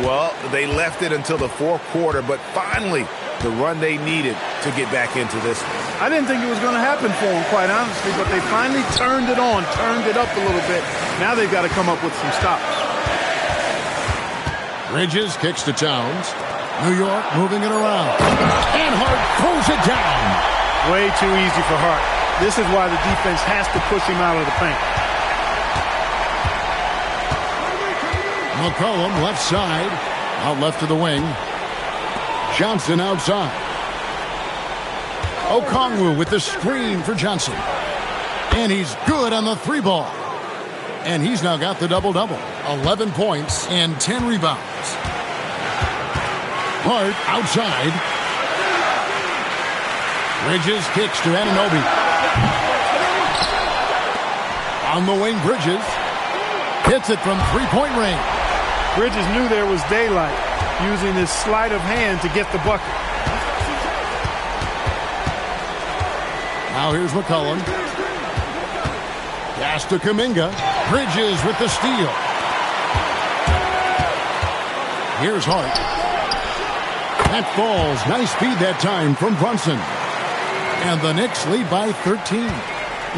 S6: Well, they left it until the fourth quarter, but finally the run they needed to get back into this one.
S4: I didn't think it was going to happen for them, quite honestly, but they finally turned it on, turned it up a little bit. Now they've got to come up with some stops.
S2: Bridges kicks to Towns. New York moving it around. And Hart throws it down.
S4: Way too easy for Hart. This is why the defense has to push him out of the paint.
S2: McCollum left side. Out left to the wing. Johnson outside. Okongwu with the screen for Johnson. And he's good on the three ball. And he's now got the double-double. 11 points and 10 rebounds. Hart outside. Bridges kicks to Anunoby. On the wing, Bridges. Hits it from three-point range.
S4: Bridges knew there was daylight, using his sleight of hand to get the bucket.
S2: Now here's McCollum. Pass to Kuminga. Bridges with the steal. Here's Hart. That falls. Nice speed that time from Brunson. And the Knicks lead by 13.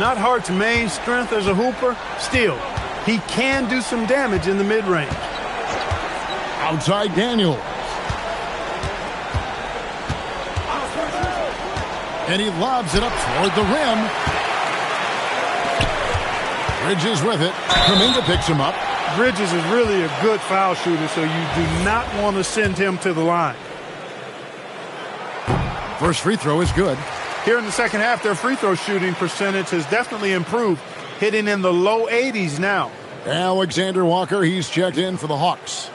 S4: Not Hart's main strength as a hooper. Still, he can do some damage in the mid-range.
S2: Outside Daniels. And he lobs it up toward the rim. Bridges with it. Kuminga picks him up.
S4: Bridges is really a good foul shooter, so you do not want to send him to the line.
S2: First free throw is good.
S4: Here in the second half, their free throw shooting percentage has definitely improved, hitting in the low 80s now.
S2: Alexander Walker, he's checked in for the Hawks.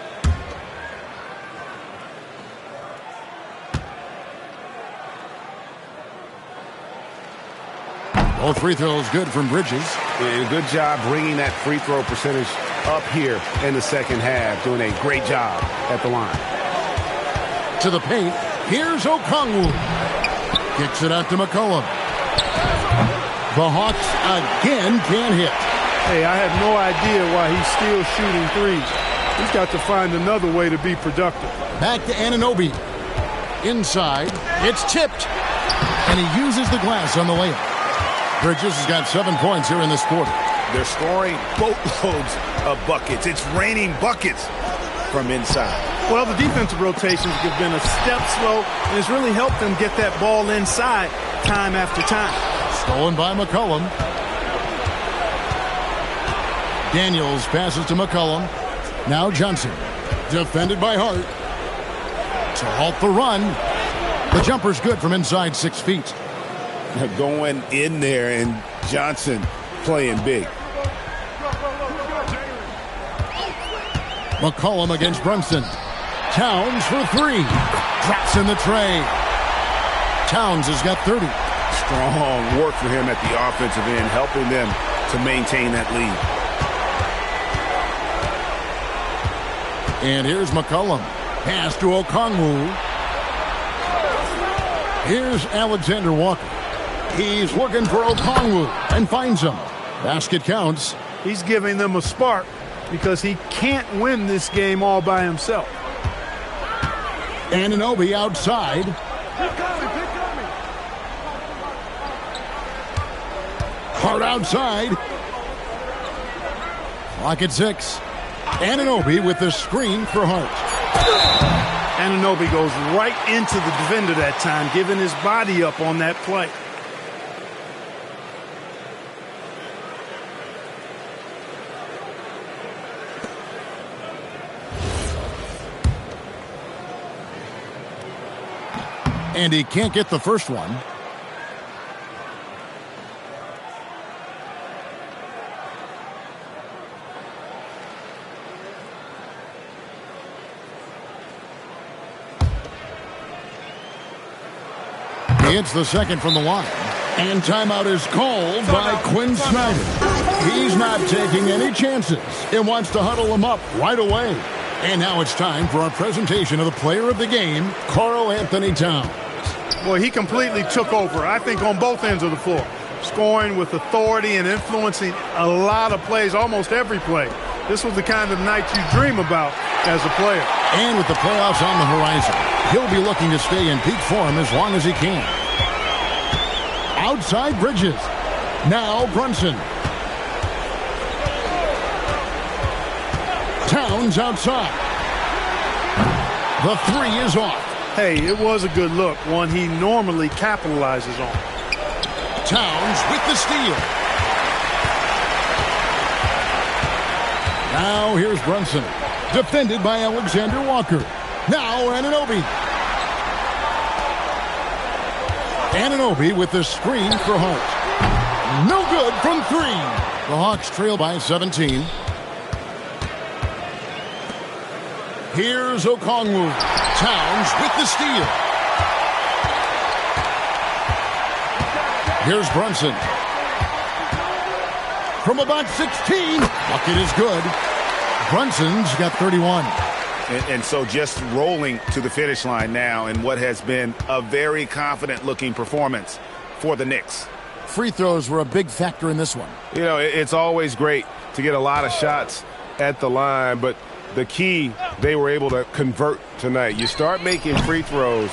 S2: Both free throws good from Bridges.
S6: And good job bringing that free throw percentage up here in the second half. Doing a great job at the line.
S2: To the paint. Here's Okongwu. Kicks it out to McCollum. The Hawks again can't hit.
S4: Hey, I have no idea why he's still shooting threes. He's got to find another way to be productive.
S2: Back to Anunoby. Inside. It's tipped. And he uses the glass on the layup. Bridges has got 7 points here in this quarter.
S6: They're scoring boatloads of buckets. It's raining buckets from inside.
S4: Well, the defensive rotations have been a step slow, and it's really helped them get that ball inside time after time.
S2: Stolen by McCollum. Daniels passes to McCollum. Now Johnson. Defended by Hart. To halt the run. The jumper's good from inside 6 feet.
S5: Going in there, and Johnson playing big.
S2: McCollum against Brunson. Towns for three. Drops in the tray. Towns has got 30.
S6: Strong work for him at the offensive end, helping them to maintain that lead.
S2: And here's McCollum. Pass to Okongwu. Here's Alexander Walker. He's looking for Okongwu and finds him. Basket counts.
S4: He's giving them a spark because he can't win this game all by himself.
S2: Anunoby outside. Hart outside. Clock at 6. Anunoby with the screen for Hart.
S4: Anunoby goes right into the defender that time, giving his body up on that play.
S2: And he can't get the first one. He hits the second from the line. And timeout is called by Quinn Snyder. He's not taking any chances. He wants to huddle him up right away. And now it's time for our presentation of the player of the game, Karl Anthony Towns.
S4: Boy, he completely took over, I think, on both ends of the floor. Scoring with authority and influencing a lot of plays, almost every play. This was the kind of night you dream about as a player.
S2: And with the playoffs on the horizon, he'll be looking to stay in peak form as long as he can. Outside Bridges. Now Brunson. Towns outside. The three is off.
S4: Hey, it was a good look, one he normally capitalizes on.
S2: Towns with the steal. Now here's Brunson. Defended by Alexander Walker. Now Anunoby. Anunoby with the screen for Hart. No good from 3. The Hawks trail by 17. Here's Okongwu. Towns with the steal. Here's Brunson. From about 16. Bucket is good. Brunson's got 31.
S6: And so just rolling to the finish line now in what has been a very confident-looking performance for the Knicks.
S2: Free throws were a big factor in this one.
S5: You know, it's always great to get a lot of shots at the line, but the key, they were able to convert tonight. You start making free throws,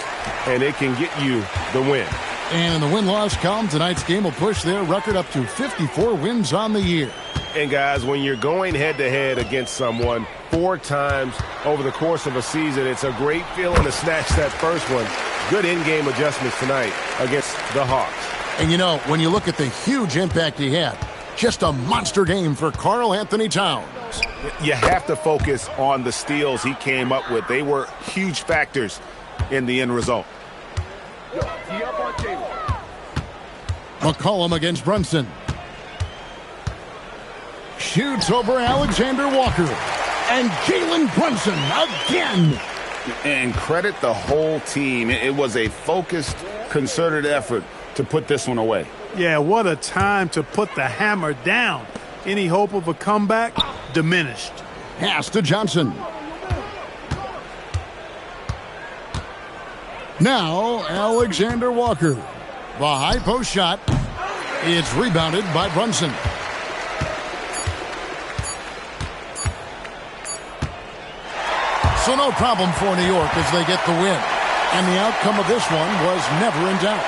S5: and it can get you the win.
S2: And in the win-loss column, tonight's game will push their record up to 54 wins on the year.
S5: And, guys, when you're going head-to-head against someone 4 times over the course of a season, it's a great feeling to snatch that first one. Good in-game adjustments tonight against the Hawks.
S2: And, you know, when you look at the huge impact he had, just a monster game for Karl Anthony Towns.
S6: You have to focus on the steals he came up with. They were huge factors in the end result.
S2: McCollum against Brunson. Shoots over Alexander Walker. And Jalen Brunson again.
S6: And credit the whole team. It was a focused, concerted effort to put this one away.
S4: Yeah, what a time to put the hammer down. Any hope of a comeback diminished.
S2: Pass to Johnson. Now Alexander Walker. The high post shot. It's rebounded by Brunson. So no problem for New York as they get the win. And the outcome of this one was never in doubt.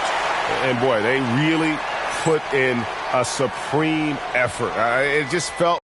S5: And, boy, they really put in a supreme effort. It just felt